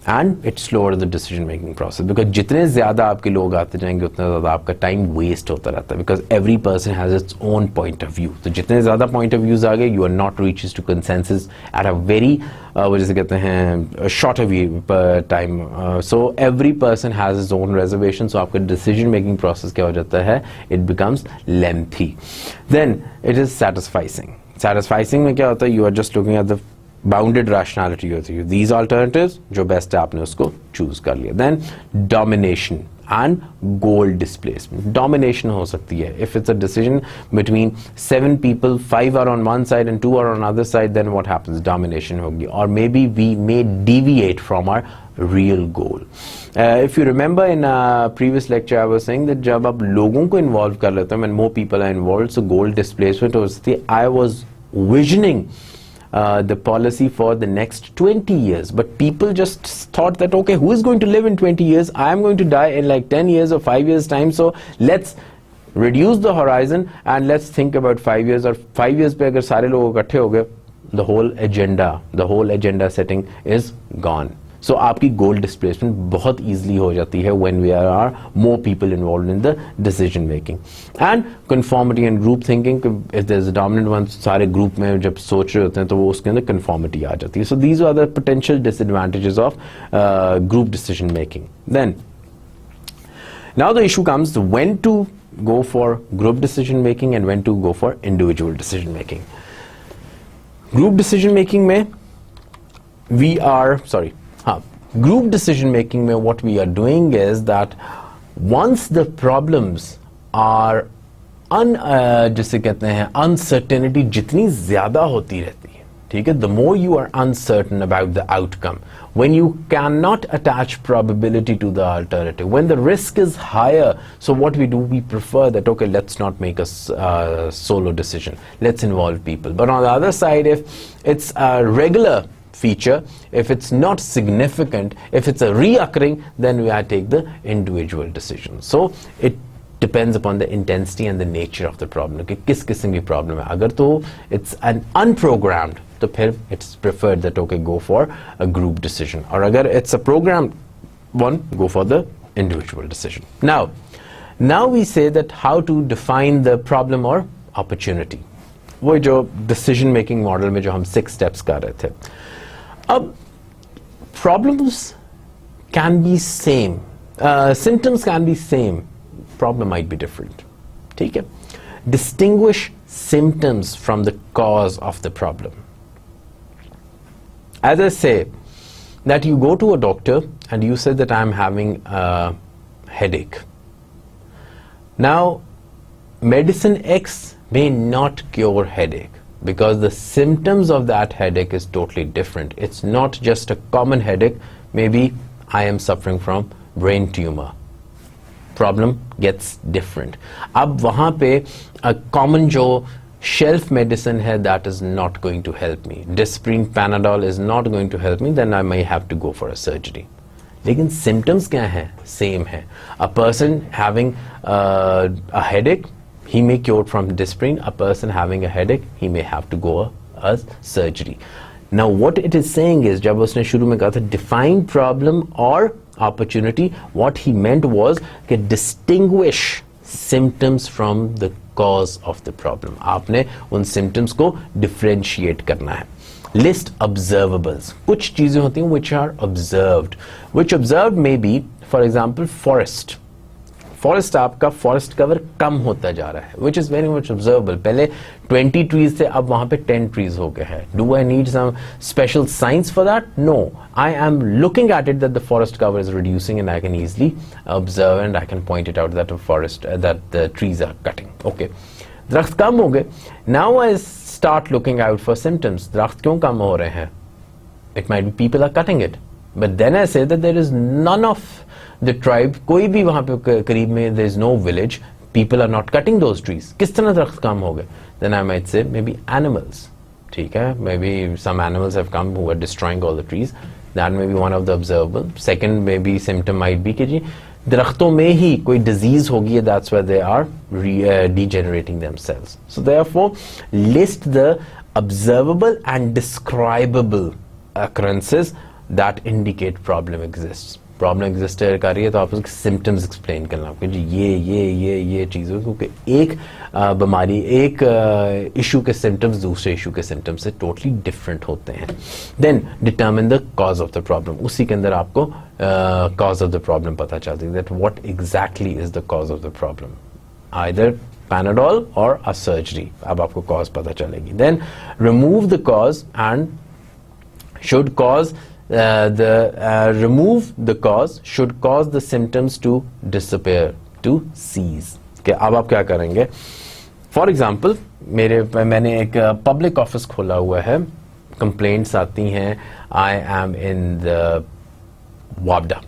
and it slows the decision making process, because जितने ज़्यादा आपके लोग आते जाएंगे उतना ज़्यादा आपका time waste होता रहता है, because every person has its own point of view. तो जितने ज़्यादा point of views आ गए, you are not reaches to consensus at a very वो जैसे कहते हैं shorter time. So every person has his own reservation, so आपका decision making process क्या हो जाता है, it becomes lengthy. Then it is satisfying. Satisfying में क्या होता है, you are just looking at the bounded rationality होती है, these alternatives जो बेस्ट है आपने उसको चूज कर लिया. Then domination and goal displacement. Domination हो सकती है if it's a decision between 7 people, 5 are on one side and 2 are on other side, then what happens, domination होगी. Or maybe we may deviate from our real goal. If you remember in a previous lecture I was saying that जब आप लोगों को involve कर लेते हैं, when more people are involved, so goal displacement हो सकती है. I was visioning the policy for the next 20 years, but people just thought that, okay, who is going to live in 20 years? I am going to die in like 10 years or 5 years time, so let's reduce the horizon and let's think about 5 years. Or 5 years पे अगर सारे लोग इकट्ठे हो गए, the whole agenda setting is gone. So आपकी goal displacement बहुत easily हो जाती है when we are more people involved in the decision making. And conformity and group thinking, if there's a dominant one, सारे group में जब सोच रहे होते हैं तो वो उसके अंदर conformity आ जाती है. So these are the potential disadvantages of group decision making. Then now the issue comes when to go for group decision making and when to go for individual decision making. Group decision making में group decision making में what we are doing is that once the problems are जिसे कहते हैं uncertainty जितनी ज़्यादा होती रहती है, ठीक है, the more you are uncertain about the outcome, when you cannot attach probability to the alternative, when the risk is higher, so what we do, we prefer that, okay, let's not make a solo decision, let's involve people. But on the other side, if it's a regular feature, if it's not significant, if it's a reoccurring, then we have to take the individual decision. So it depends upon the intensity and the nature of the problem कि किस किस्म की problem है. अगर तो it's an unprogrammed, तो फिर it's preferred that okay, go for a group decision. और अगर it's a programmed one, go for the individual decision. Now we say that how to define the problem or opportunity. वो जो decision making model में जो हम 6 steps कर रहे थे. अब problems can be same, symptoms can be same, problem might be different. ठीक है? Distinguish symptoms from the cause of the problem. As I say, that you go to a doctor and you say that I'm having a headache. Now, medicine X may not cure headache, because the symptoms of that headache is totally different. It's not just a common headache. Maybe I am suffering from brain tumor. Problem gets different. अब वहाँ पे a common जो shelf medicine है, that is not going to help me, Disprin Panadol is not going to help me, then I may have to go for a surgery. लेकिन symptoms क्या है? Same है. A person having a headache, he may cure from Disprin. A person having a headache, he may have to go a surgery. Now what it is saying is, जब उसने शुरू में कहा था define problem or opportunity, what he meant was कि distinguish symptoms from the cause of the problem. आपने उन symptoms को differentiate करना है. List observables. कुछ चीजें होती हैं which are observed. Which observed may be, for example, forest. Forest, आपका फॉरेस्ट कवर कम होता जा रहा है, which is very much observable. पहले 20 ट्रीज थे, अब वहां पे 10 ट्रीज हो गए हैं. Do I need some special science for that? No, I am looking at it that the forest cover is reducing and I can easily observe and I can point it out that forest that the trees are cutting. Okay, दरख्त कम हो गए. Now I start looking out for symptoms. दरख्त क्यों कम हो रहे हैं? It might be people are cutting it, but then आई से that there is none of the tribe, कोई भी वहां पे करीब में, there is no village, people are not cutting those trees. किस तरह दरख्त कम हो गए? Then I might say maybe animals. ठीक है, maybe some animals have come who are destroying all the trees. That may be one of the observable. Second, maybe symptom might be कि जी दरख्तों में ही कोई disease होगी है, that's why they are degenerating themselves. So therefore, list the observable and describable occurrences that indicate problem exists. Problem exist कर रही है तो आप उसके सिम्टम्स एक्सप्लेन करना, आपके जी ये चीज़ हो, क्योंकि एक बीमारी, एक इशू के सिम्टम्स दूसरे इशू के सिम्टम्स से टोटली डिफरेंट होते हैं. Then determine the cause of the problem. उसी के अंदर आपको कॉज ऑफ द प्रॉब्लम पता चलती है, that what exactly is the cause of the problem, either Panadol और अ सर्जरी. अब आपको कॉज पता चलेगी. Then remove the cause and should cause remove the cause should cause the symptoms to disappear, to cease. कि अब आप क्या करेंगे? फॉर एग्जाम्पल, मैंने एक पब्लिक ऑफिस खोला हुआ है, कंप्लेंट्स आती हैं, आई एम इन द वापडा,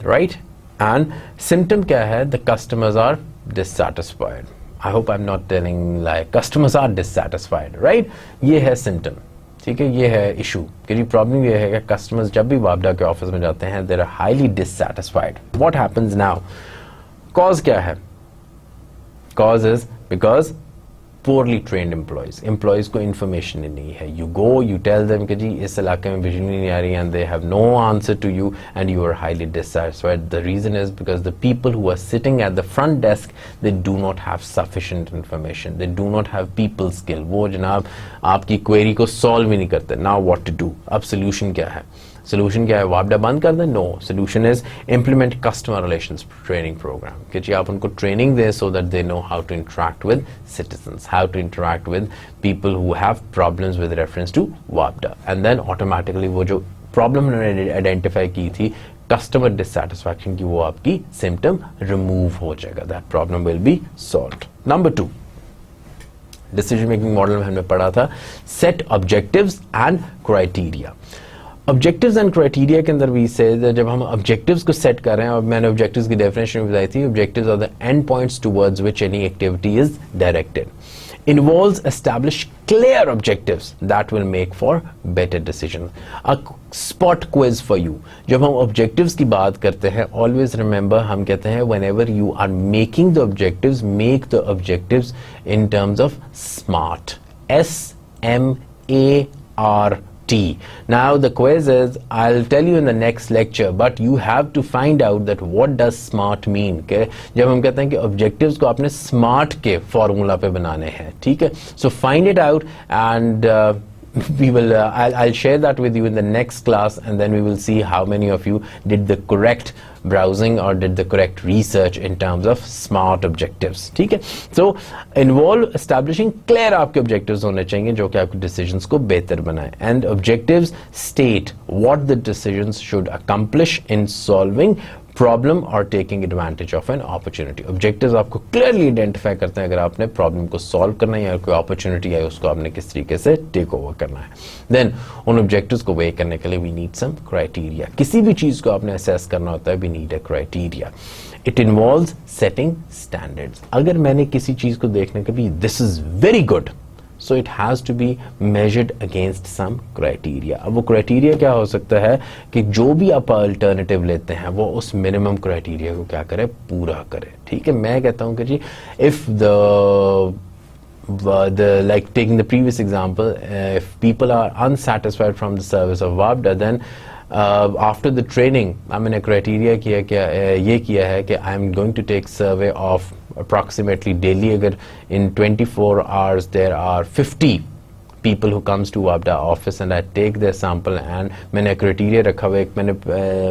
राइट, एंड सिम्टम क्या है? The customers are dissatisfied. I hope I am not telling like, customers are dissatisfied, right. ये है सिम्टम, ठीक है, ये है इशू. कि प्रॉब्लम ये है कि कस्टमर्स जब भी वापडा के ऑफिस में जाते हैं, they are highly dissatisfied. What happens now? Cause क्या है? Cause is because poorly trained employees को information ही नहीं है. You go, you tell them कि जी इस इलाके में बिजली नहीं आ रही, and they have no answer to you and you are highly dissatisfied. The reason is because the people who are sitting at the front desk, they do not have sufficient information. They do not have people skill. वो जनाब आपकी query को solve ही नहीं करते. Now what to do? अब solution क्या है? Solution क्या है? वापडा बंद कर दें? No, solution is implement customer relations training program. कि जी आप उनको ट्रेनिंग दें so that they know how to interact with citizens, how to interact with people who have problems with reference to वापडा. एंड देन ऑटोमेटिकली वो जो problem उन्होंने identify की थी कस्टमर डिससैटिस्फैक्शन की, वो आपकी सिम्टम रिमूव हो जाएगा. That problem will be solved. Number 2, decision making model में हमने पढ़ा था set objectives and criteria. Objectives and criteria के अंदर भी से जब हम ऑब्जेक्टिव्स को सेट कर रहे हैं, और मैंने ऑब्जेक्टिव्स की डेफिनेशन बताई थी, objectives are the end points towards which any activity is directed. Involves establish clear objectives that will make for better decisions. A spot quiz for you. जब हम objectives की बात करते हैं, always remember हम कहते हैं whenever you are making the objectives, make the objectives in terms of SMART. SMART. Now the quiz is, I'll tell you in the next lecture, but you have to find out that what does SMART mean. Okay? जब हम कहते हैं कि objectives को आपने SMART के formula पे बनाने हैं, ठीक है? So find it out and we will I'll share that with you in the next class, and then we will see how many of you did the correct browsing or did the correct research in terms of SMART objectives. ठीक है? So involve establishing clear आपके objectives होने चाहिए जो कि आपके decisions को बेहतर बनाए. And objectives state what the decisions should accomplish in solving problem और taking advantage of an opportunity. Objectives आपको क्लियरली आइडेंटिफाई करते हैं अगर आपने प्रॉब्लम को सॉल्व करना है या कोई अपॉर्चुनिटी है उसको आपने किस तरीके से टेक ओवर करना है. देन उन ऑब्जेक्टिव्स को वे करने के लिए वी नीड सम क्राइटेरिया. किसी भी चीज को आपने असेस करना होता है, we need a criteria. It involves setting standards. अगर मैंने किसी चीज को देखने के भी this is very good, so it has to be measured against some criteria. अब वो criteria क्या हो सकता है कि जो भी आप alternative लेते हैं वो उस minimum criteria को क्या करे, पूरा करे. ठीक है, मैं कहता हूँ कि जी if like taking the previous example, if people are unsatisfied from the service of WAPDA, then after the training मैंने criteria ये किया है कि I'm going to take survey of approximately daily. अगर in 24 hours there are 50 people who comes to WAPDA office and I take their sample, and मैंने criteria रखा हुआ, एक मैंने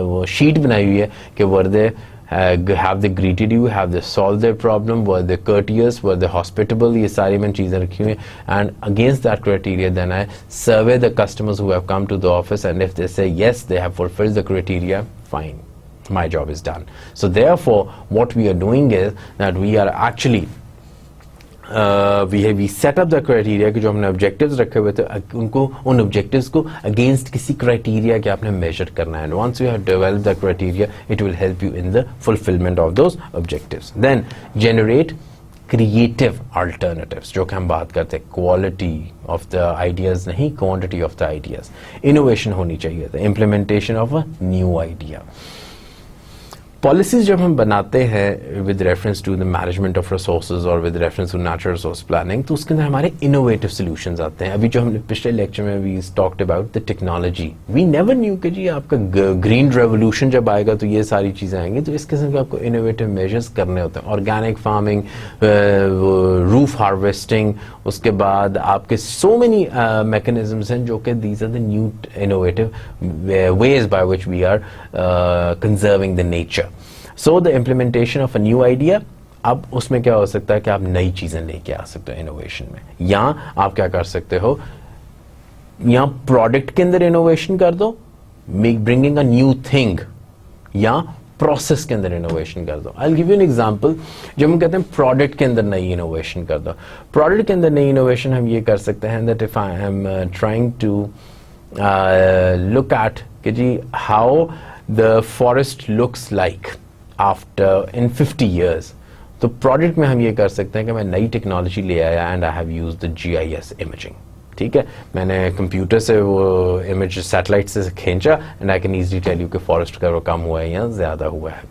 वो sheet बनाई हुई है कि were they have they greeted you, have they solved their problem, were they courteous, were they hospitable, ये सारी मैंने चीज़ें रखी हुई हैं. And against that criteria then I survey the customers who have come to the office, and if they say yes, they have fulfilled the criteria, fine, my job is done. So therefore what we are doing is that we are actually we set up the criteria कि जो हमने objectives रखे हुए थे उनको, उन objectives को against किसी criteria के आपने measure करना है. And once you have developed the criteria, it will help you in the fulfillment of those objectives. Then generate creative alternatives, जो कि हम बात करते हैं quality of the ideas नहीं, quantity of the ideas. Innovation होनी चाहिए, the implementation of a new idea. Policies जब हम बनाते हैं with reference to the management of resources और with reference to natural resource planning, तो उसके अंदर हमारे इनोवेटिव सॉल्यूशंस आते हैं. अभी जो हमने पिछले लेक्चर में we talked about the technology, we never knew कि जी आपका ग्रीन रेवोल्यूशन जब आएगा तो ये सारी चीज़ें आएंगी. तो इस किस्म के आपको इनोवेटिव मेजर्स करने होते हैं. ऑर्गेनिक फार्मिंग, रूफ हार्वेस्टिंग, उसके बाद आपके सो मेनी मैकेनिज्म्स हैं जो कि these are the new innovative ways by which we are conserving the nature. So the implementation of a new idea, अब उसमें क्या हो सकता है कि आप नई चीजें लेके आ सकते हो इनोवेशन में. या आप क्या कर सकते हो, या प्रोडक्ट के अंदर इनोवेशन कर दो, ब्रिंगिंग अ न्यू थिंग, या प्रोसेस के अंदर इनोवेशन कर दो. I will give you an example. जब हम कहते हैं प्रोडक्ट के अंदर नई इनोवेशन कर दो, प्रोडक्ट के अंदर नई इनोवेशन हम ये कर सकते हैं that if I am trying to look at कि जी how the forest looks like after in 50 years, तो प्रोडक्ट में हम ये कर सकते हैं कि मैं नई टेक्नोलॉजी ले आया and I have used the GIS imaging. ठीक है, मैंने कंप्यूटर से वो इमेज सैटेलाइट से खींचा and I can easily tell you कि फॉरेस्ट का कम हुआ है या ज्यादा हुआ है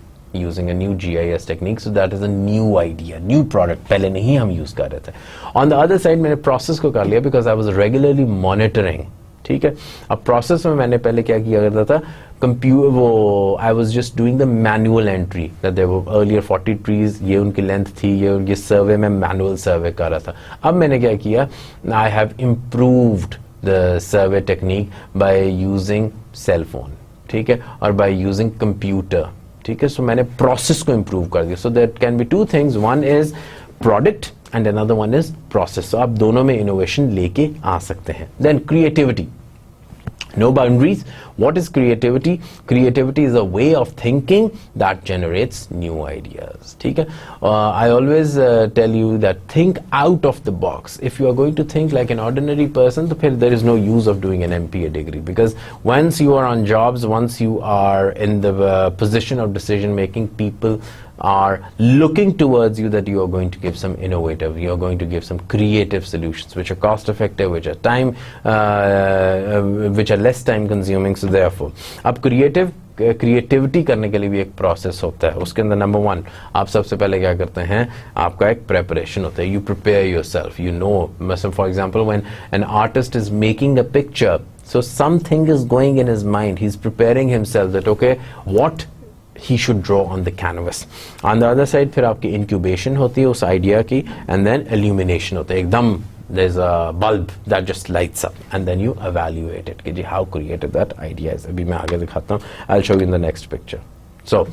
using a new GIS technique. So that is a new idea, new product, पहले नहीं हम यूज कर रहे थे. On the other side मैंने प्रोसेस को कर लिया because I was regularly monitoring. ठीक है, अब प्रोसेस में मैंने पहले क्या किया करता था, वो I was just doing the manual entry that there were earlier 40 trees, ये उनकी लेंथ थी, ये उनकी सर्वे में मैनुअल सर्वे कर रहा था. अब मैंने क्या किया, I have improved the survey technique by using cell phone. ठीक है, और बाय यूजिंग कंप्यूटर. ठीक है, सो मैंने प्रोसेस को इम्प्रूव कर दिया. So that can be two things, one is product and another one is process. So आप दोनों में innovation लेके आ सकते हैं. Then creativity, no boundaries. What is creativity? Creativity is a way of thinking that generates new ideas. ठीक है, I always tell you that think out of the box. If you are going to think like an ordinary person, तो फिर there is no use of doing an MPA degree, because once you are on jobs, once you are in the position of decision making, people are looking towards you that you are going to give some innovative, you are going to give some creative solutions which are cost effective, which are time which are less time consuming. So therefore अब creativity करने के लिए भी एक process होता है. उसके अंदर नंबर 1 आप सबसे पहले क्या करते हैं, आपका एक प्रेपरेशन होता है. You prepare yourself, you know, for example when an artist is making a picture, so something is going in his mind, he is preparing himself that okay what he should draw on the canvas. On the other side फिर आपकी incubation होती है उस idea की, and then illumination होता है. एकदम there's a bulb that just lights up, and then you evaluate it कि जी how creative that idea is. अभी मैं आगे दिखाता हूँ, I'll show you in the next picture. So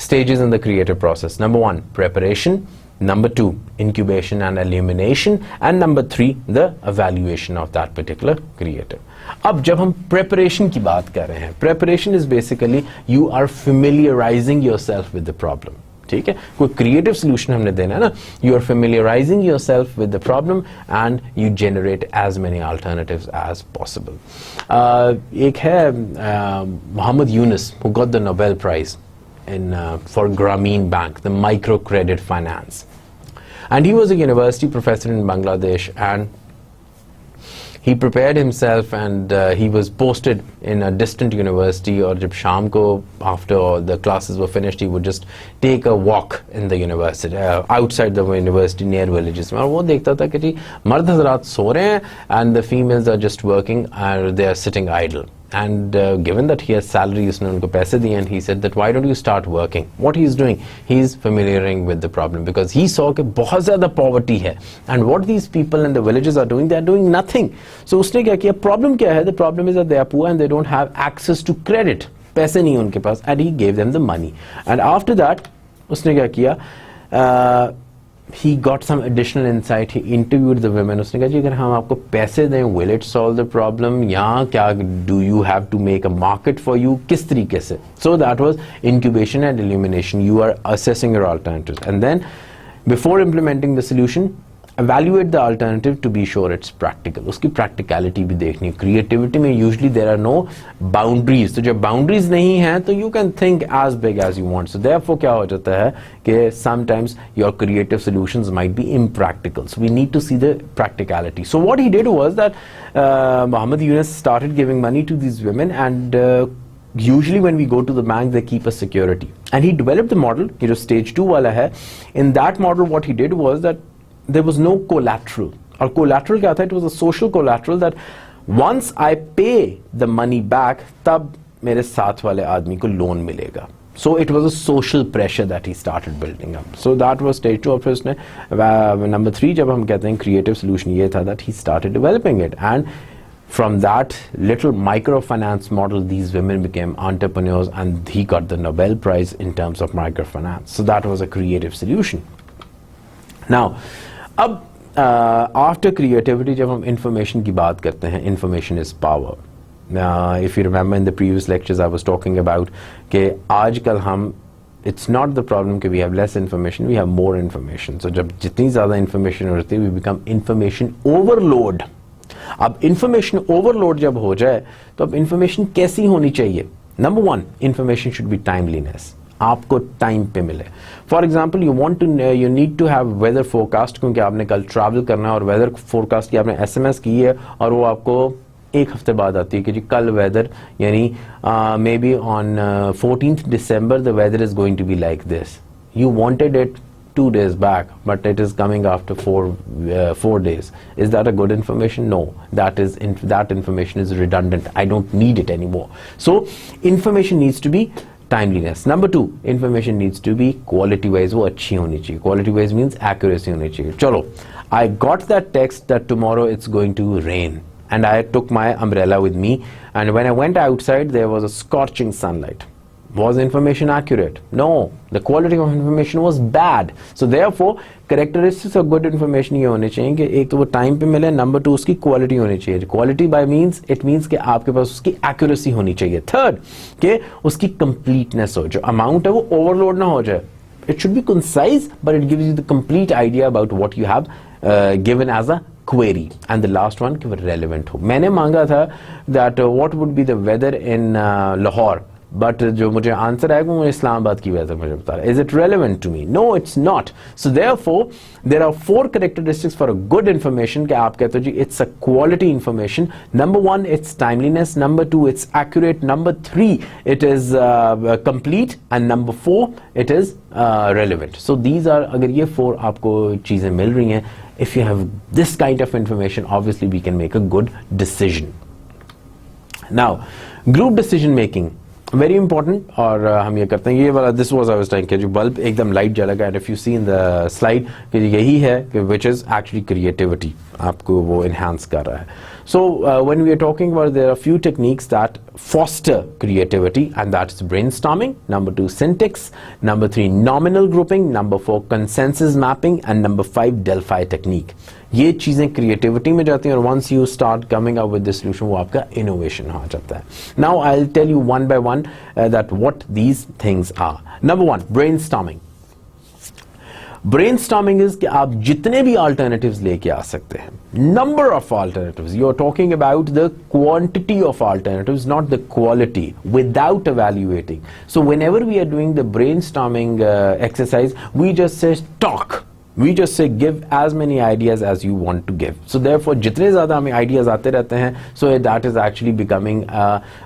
stages in the creative process: number 1 preparation, number 2 incubation and illumination, and number 3 the evaluation of that particular creative. अब जब हम preparation की बात कर रहे हैं, preparation is basically you are familiarizing yourself with the problem. ठीक है, कोई क्रिएटिव सोल्यूशन हमने देना है ना, you are familiarizing yourself with the problem and you generate as many alternatives as possible. एक है Muhammad Yunus who got the Nobel prize in for Grameen Bank, the microcredit finance, and he was a university professor in Bangladesh, and he prepared himself and he was posted in a distant university, और जब शाम को after the classes were finished he would just take a walk in the university outside the university near villages में, और वो देखता था कि जी मर्द हज़रात सो रहे हैं and the females are just working and they are sitting idle. And given that he has salary, उसने उनको पैसे दिए, and he said that why don't you start working? What he is doing, he is familiarizing with the problem because he saw कि बहुत ज़्यादा poverty है, and what these people in the villages are doing, they are doing nothing. So उसने क्या किया? Problem क्या है? The problem is that they are poor and they don't have access to credit. पैसे नहीं उनके पास, and he gave them the money. And after that, उसने क्या किया? He got some additional insight. He interviewed the women. उसने कहा जी अगर हम आपको पैसे दें, will it solve the problem? या क्या do you have to make a market for you? किस तरीके से? So that was incubation and elimination. You are assessing your alternatives, and then before implementing the solution, evaluate the alternative to be sure it's practical. उसकी practicality भी देखनी है. Creativity में usually there are no boundaries. तो जब boundaries नहीं हैं तो you can think as big as you want. So therefore क्या हो जाता है कि sometimes your creative solutions might be impractical. So we need to see the practicality. So what he did was that Muhammad Yunus started giving money to these women, and usually when we go to the bank they keep a security, and he developed the model. ये जो stage 2 वाला है, in that model what he did was that there was no collateral. Or collateral क्या था? It was a social collateral that once I pay the money back, तब मेरे साथ वाले आदमी को लोन मिलेगा. So it was a social pressure that he started building up. So that was stage 2 of his. Number 3 जब हम कहते हैं creative solution, ये था that he started developing it, and from that little microfinance model these women became entrepreneurs, and he got the Nobel Prize in terms of microfinance. So that was a creative solution. Now अब after creativity जब हम information की बात करते हैं, information is power. If you remember in the previous lectures I was talking about कि आजकल हम, it's not the problem कि we have less information, we have more information. So जब जितनी ज़्यादा information होती है we become information overload. अब information overload जब हो जाए तो अब information कैसी होनी चाहिए? Number 1, information should be timeliness. आपको टाइम पे मिले. For example you need to have weather forecast, क्योंकि आपने कल ट्रैवल करना है और वेदर फोरकास्ट की आपने SMS की है और वो आपको एक हफ्ते बाद आती है कि जी कल वेदर, यानी may be on 14th December the weather is going to be like this. You wanted it 2 days back, but it is coming after 4 days. Is that a good information? No, that information is redundant. I don't need it anymore. So information needs to be timeliness. Number 2, information needs to be quality wise, वो अच्छी होनी चाहिए. Quality wise means accuracy होनी चाहिए. चलो, I got that text that tomorrow it's going to rain, and I took my umbrella with me, and when I went outside there was a scorching sunlight. Was information accurate? No, the quality of information was bad. So therefore characteristics of good information ये होने चाहिए कि एक तो वो time पे मिले, number 2 उसकी क्वालिटी होनी चाहिए. Quality bye means it means कि आपके पास उसकी एक्यूरेसी होनी चाहिए. थर्ड कि उसकी कंप्लीटनेस हो, जो अमाउंट है वो ओवरलोड ना हो जाए. It should be concise, but it gives you the complete idea about what you have given as a query. And the last one कि वो relevant हो. मैंने मांगा था that what would be the weather in Lahore, but जो मुझे answer आएगा वो इस्लामाबाद की वेदर मुझे बता रहा है. Is it relevant to me? No, it's not. So therefore there are 4 characteristics for a good information कि आप कहते हो जी it's a quality information. Number 1, it's timeliness. Number 2, it's accurate. Number 3, it is complete. And number 4, it is relevant. So these are, अगर ये 4 आपको चीजें मिल रही हैं, if you have this kind of information, obviously we can make a good decision. Now group decision making very important. और हम ये करते हैं ये वाला, this was I was trying कि जो बल्ब एकदम लाइट जलेगा, and if you see in the slide कि यही है कि which is actually creativity, आपको वो enhance कर रहा है. So when we are talking about, there are few techniques that foster creativity, and that's brainstorming. Number 2, syntax. Number 3, nominal grouping. Number 4, consensus mapping. And number 5, Delphi technique. ये चीजें creativity में जाती हैं, और once you start coming up with the solution वो आपका innovation हो जाता है. Now I'll tell you one by one that what these things are. Number 1, brainstorming. Brainstorming is कि आप जितने भी alternatives लेके आ सकते हैं. Number of alternatives. You are talking about the quantity of alternatives, not the quality, without evaluating. So whenever we are doing the brainstorming exercise, we just say talk. We just say give as many ideas as you want to give. So therefore जितने ज़्यादा हमें ideas आते रहते हैं, so that is actually becoming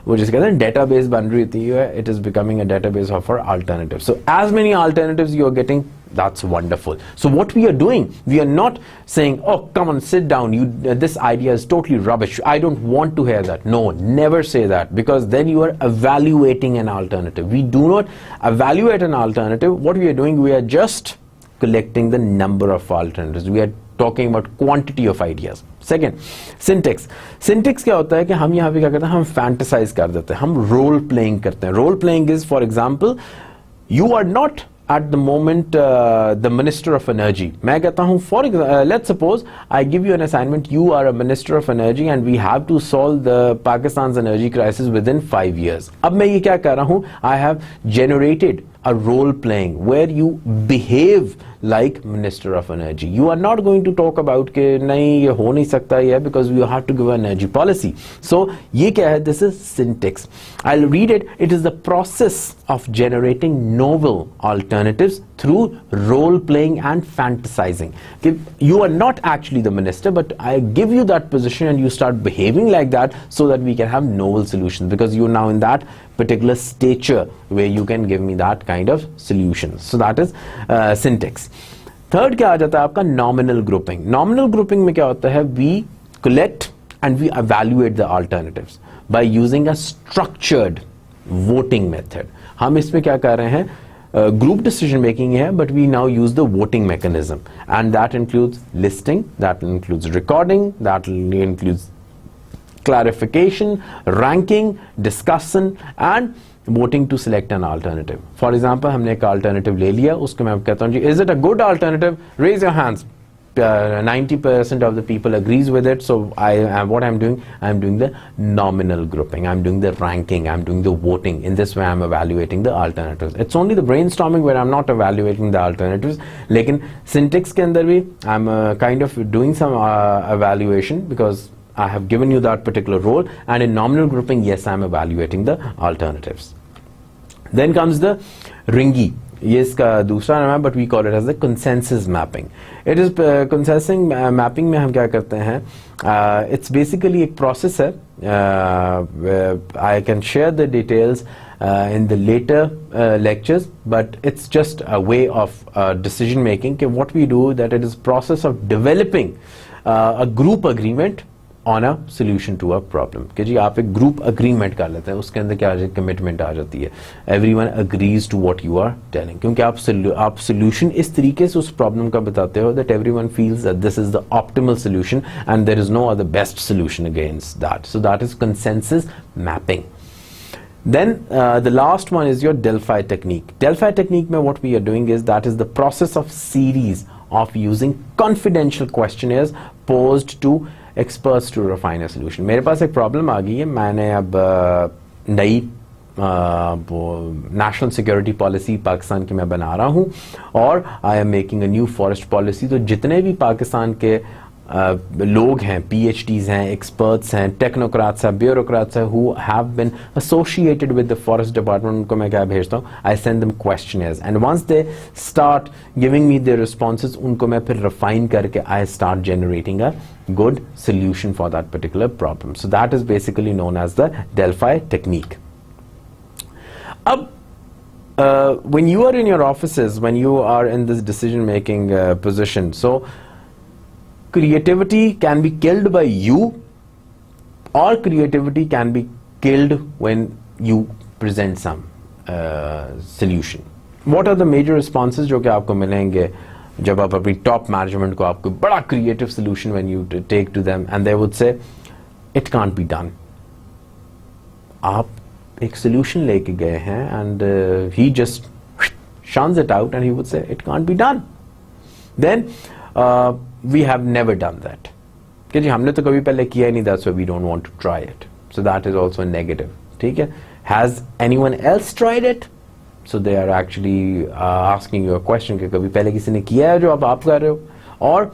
वो जिसे कहते हैं database बन रही है, it is becoming a database of our alternatives. So as many alternatives you are getting, that's wonderful. So what we are doing, we are not saying, oh come on, sit down, you this idea is totally rubbish, I don't want to hear that. No, never say that, because then you are evaluating an alternative. We do not evaluate an alternative. What we are doing, we are just collecting the number of alternatives. We are talking about quantity of ideas. Second, syntax. Syntax क्या होता है कि हम यहाँ पे क्या करते हैं, हम fantasize कर देते हैं, हम role playing करते हैं. Role playing is, for example, you are not at the moment the Minister of Energy. मैं कहता हूँ, for let's suppose I give you an assignment, you are a Minister of Energy and we have to solve the Pakistan's energy crisis within 5 years. अब मैं ये क्या कर रहा हूँ, I have generated a role playing where you behave like Minister of Energy. You are not going to talk about कि नहीं ये हो नहीं सकता ये, because you have to give an energy policy. So ये क्या है, this is syntax. I'll read it. It is the process of generating novel alternatives through role playing and fantasizing. You are not actually the minister, but I give you that position and you start behaving like that so that we can have novel solutions, because you're now in that particular stature where you can give me that kind of solutions. So that is syntax. Third क्या आ जाता है आपका nominal grouping. Nominal grouping में क्या होता है, we collect and we evaluate the alternatives by using a structured voting method. हम इसमें क्या कर रहे हैं, group decision making है, but we now use the voting mechanism, and that includes listing, that includes recording, that includes clarification, ranking, discussion and voting to select an alternative. For example, हमने एक alternative ले लिया, उसको मैं कहता हूँ जी, is it a good alternative? Raise your hands. 90% of the people agrees with it. So what I'm doing the nominal grouping, I'm doing the ranking, I'm doing the voting. In this way I'm evaluating the alternatives. It's only the brainstorming where I'm not evaluating the alternatives. लेकिन syntax के अंदर भी I'm kind of doing some evaluation, because I have given you that particular role, and in nominal grouping, yes, I'm evaluating the alternatives. Then comes the Ringi. ये इसका दूसरा नाम है, but we call it as the consensus mapping. It is consensus mapping में हम क्या करते हैं, it's basically एक process है. I can share the details in the later lectures, but it's just a way of decision making. What we do, that it is process of developing a group agreement on a solution to a problem. कि जी आप एक group agreement कर लेते हैं, उसके अंदर क्या commitment आ जाती है, everyone agrees to what you are telling, क्योंकि आप solution इस तरीके से उस problem का बताते हो that everyone feels that this is the optimal solution and there is no other best solution against that. So that is consensus mapping. Then the last one is your Delphi technique. Delphi technique में what we are doing is, that is the process of series of using confidential questionnaires posed to experts to refine a solution. मेरे पास एक problem आ गई है, मैंने अब नई national security policy Pakistan की मैं बना रहा हूँ, और I am making a new forest policy. तो जितने भी पाकिस्तान के लोग हैं, PhDs हैं, एक्सपर्ट्स हैं, टेक्नोक्रेट्स हैं, ब्यूरोक्रेट्स हैं, who have been associated with the forest department, उनको मैं क्या भेजता हूँ, I send them questionnaires, and once they start giving me their responses, उनको मैं फिर refine करके I start generating a good solution for that particular problem. So that is basically known as the Delphi technique. Ab when you are in your offices, when you are in this decision making position, so creativity can be killed by you, or creativity can be killed when you present some solution. What are the major responses जो कि आपको मिलेंगे जब आप अपनी top management को आपको बड़ा creative solution when you take to them, and they would say it can't be done. आप एक solution लेके गए हैं and he just shuns it out and he would say it can't be done. Then we have never done that. कि जी हमने तो कभी पहले किया ही नहीं, that's why we don't want to try it. So that is also a negative. ठीक है? Has anyone else tried it? So they are actually asking you a question कि कभी पहले किसी ने किया है जो अब आप कर रहे हो? Or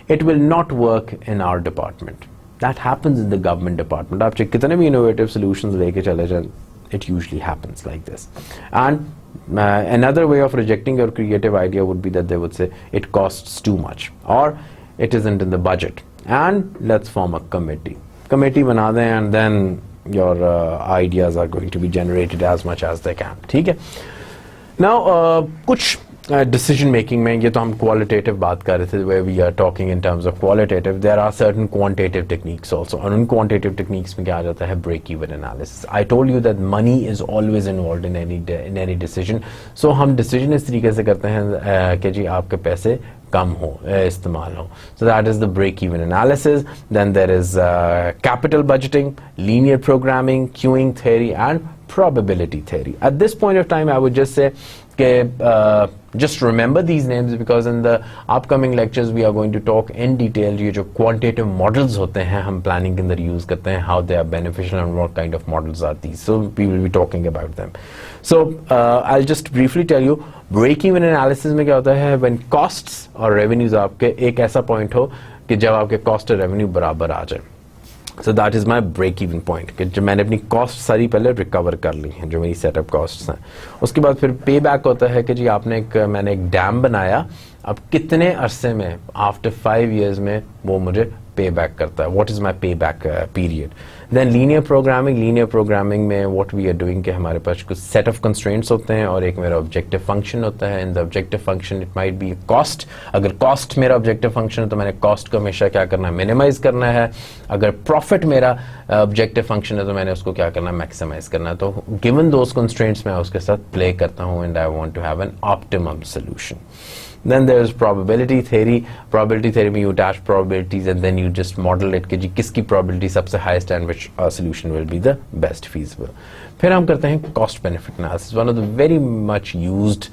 it will not work in our department. That happens in the government department. आप कितने भी innovative solutions लेके चले जाएं, it usually happens like this. And Another way of rejecting your creative idea would be that they would say it costs too much or it isn't in the budget, and let's form a committee बना दें, and then your ideas are going to be generated as much as they can. ठीक है. Now कुछ decision making में, ये तो हम qualitative बात कर रहे थे, where we are talking in terms of qualitative, there are certain quantitative techniques also, और उन quantitative techniques में क्या आ जाता है, break even analysis. I told you that money is always involved in any decision, so हम decision इस तरीके से करते हैं कि जी आपके पैसे कम हो, इस्तेमाल हो. So that is the break even analysis. Then there is capital budgeting, linear programming, queuing theory, and probability theory. At this point of time, I would just say just remember these names, because in the upcoming lectures we are going to talk in detail ये जो quantitative models होते हैं हम planning के अंदर use करते हैं, how they are beneficial and what kind of models are these. So we will be talking about them. So I'll just briefly tell you, break-even analysis में क्या होता है, when costs और revenues आपके एक ऐसा point हो कि जब आपके cost और revenue बराबर आ जाए. So that is my break even point, कि जब मैंने अपनी कॉस्ट सारी पहले रिकवर कर ली हैं, जो मेरी सेटअप कॉस्ट्स हैं. उसके बाद फिर पे बैक होता है कि जी मैंने एक डैम बनाया, अब कितने अरसे में, आफ्टर 5 years में वो मुझे पे बैक करता है, what is my payback period. Then linear programming में व्हाट वी आर डूइंग कि हमारे पास कुछ सेट ऑफ कंस्ट्रेंट्स होते हैं और एक मेरा ऑब्जेक्टिव फंक्शन होता है. In the objective function it might B cost. अगर कॉस्ट मेरा ऑब्जेक्टिव फंक्शन है तो मैंने कॉस्ट को हमेशा क्या करना है, मिनिमाइज करना है. अगर प्रॉफिट मेरा ऑब्जेक्टिव फंक्शन है तो मैंने उसको क्या करना है, मैक्सिमाइज करना है. तो गिवन दोज कंस्ट्रेंट्स मैं उसके साथ प्ले करता हूँ and I want to have an optimum solution. Then there is probability theory. Probability theory में you attach probabilities and then you just model it कि जी किसकी probability सबसे highest and which solution will be the best feasible. फिर हम करते हैं cost benefit analysis, one of the very much used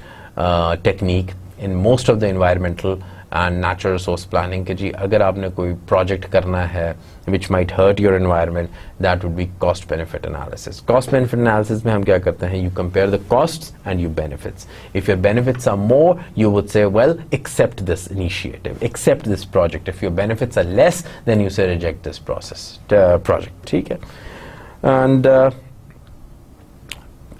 technique in most of the environmental and natural resource planning कि जी अगर आपने कोई project करना है which might hurt your environment, that would be cost benefit analysis. Cost benefit analysis में हम क्या करते हैं, you compare the costs and your benefits. If your benefits are more, you would say, well, accept this initiative, accept this project. If your benefits are less, then you say reject this project. ठीक है. And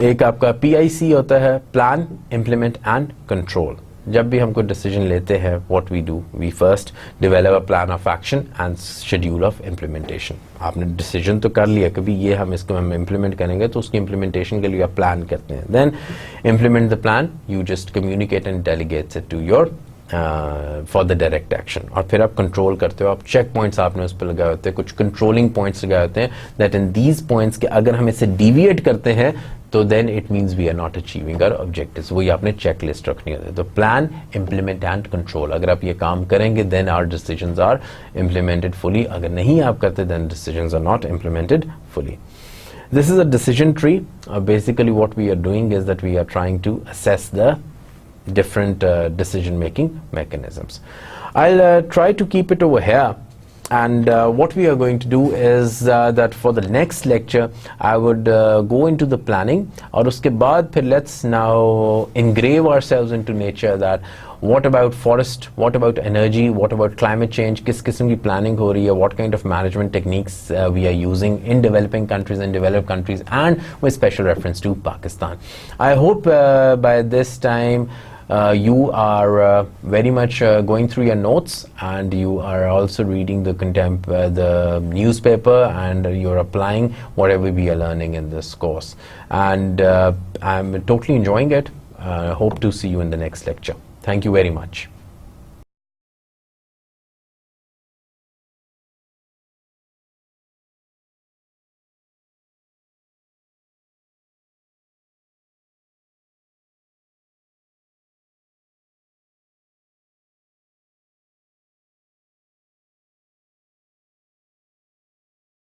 एक आपका PIC होता है, plan, implement and control. जब भी हम कोई डिसीजन लेते हैं, what we do, we first develop a plan of action and schedule of implementation. आपने डिसीजन तो कर लिया कभी ये इसको हम इम्प्लीमेंट करेंगे, तो उसकी इम्प्लीमेंटेशन के लिए आप प्लान करते हैं. Then implement the plan, you just communicate and delegates it to your for the direct action. और फिर आप कंट्रोल करते हो, आप चेक पॉइंट्स आपने उस पर लगाए होते हैं, कुछ कंट्रोलिंग पॉइंट्स लगाए होते हैं, दैट इन दीज पॉइंट्स के अगर हम इससे डिविएट करते हैं तो then it means we are not achieving our objectives. वही आपने चेक लिस्ट रखनी होती है. तो प्लान, इम्प्लीमेंट एंड कंट्रोल, अगर आप ये काम करेंगे then our decisions are implemented fully. अगर नहीं आप करते then decisions are not implemented fully. This is a decision tree. Basically what we are doing is that we are trying to assess the different decision making mechanisms. I'll try to keep it over here, and what we are going to do is that for the next lecture I would go into the planning, और उसके बाद फिर let's now engrave ourselves into nature, that what about forest, what about energy, what about climate change, किस किस्म की planning हो रही है, what kind of management techniques we are using in developing countries and developed countries, and with special reference to Pakistan. I hope by this time you are very much going through your notes, and you are also reading the newspaper, and you're applying whatever we are learning in this course, and I'm totally enjoying it. Hope to see you in the next lecture. Thank you very much.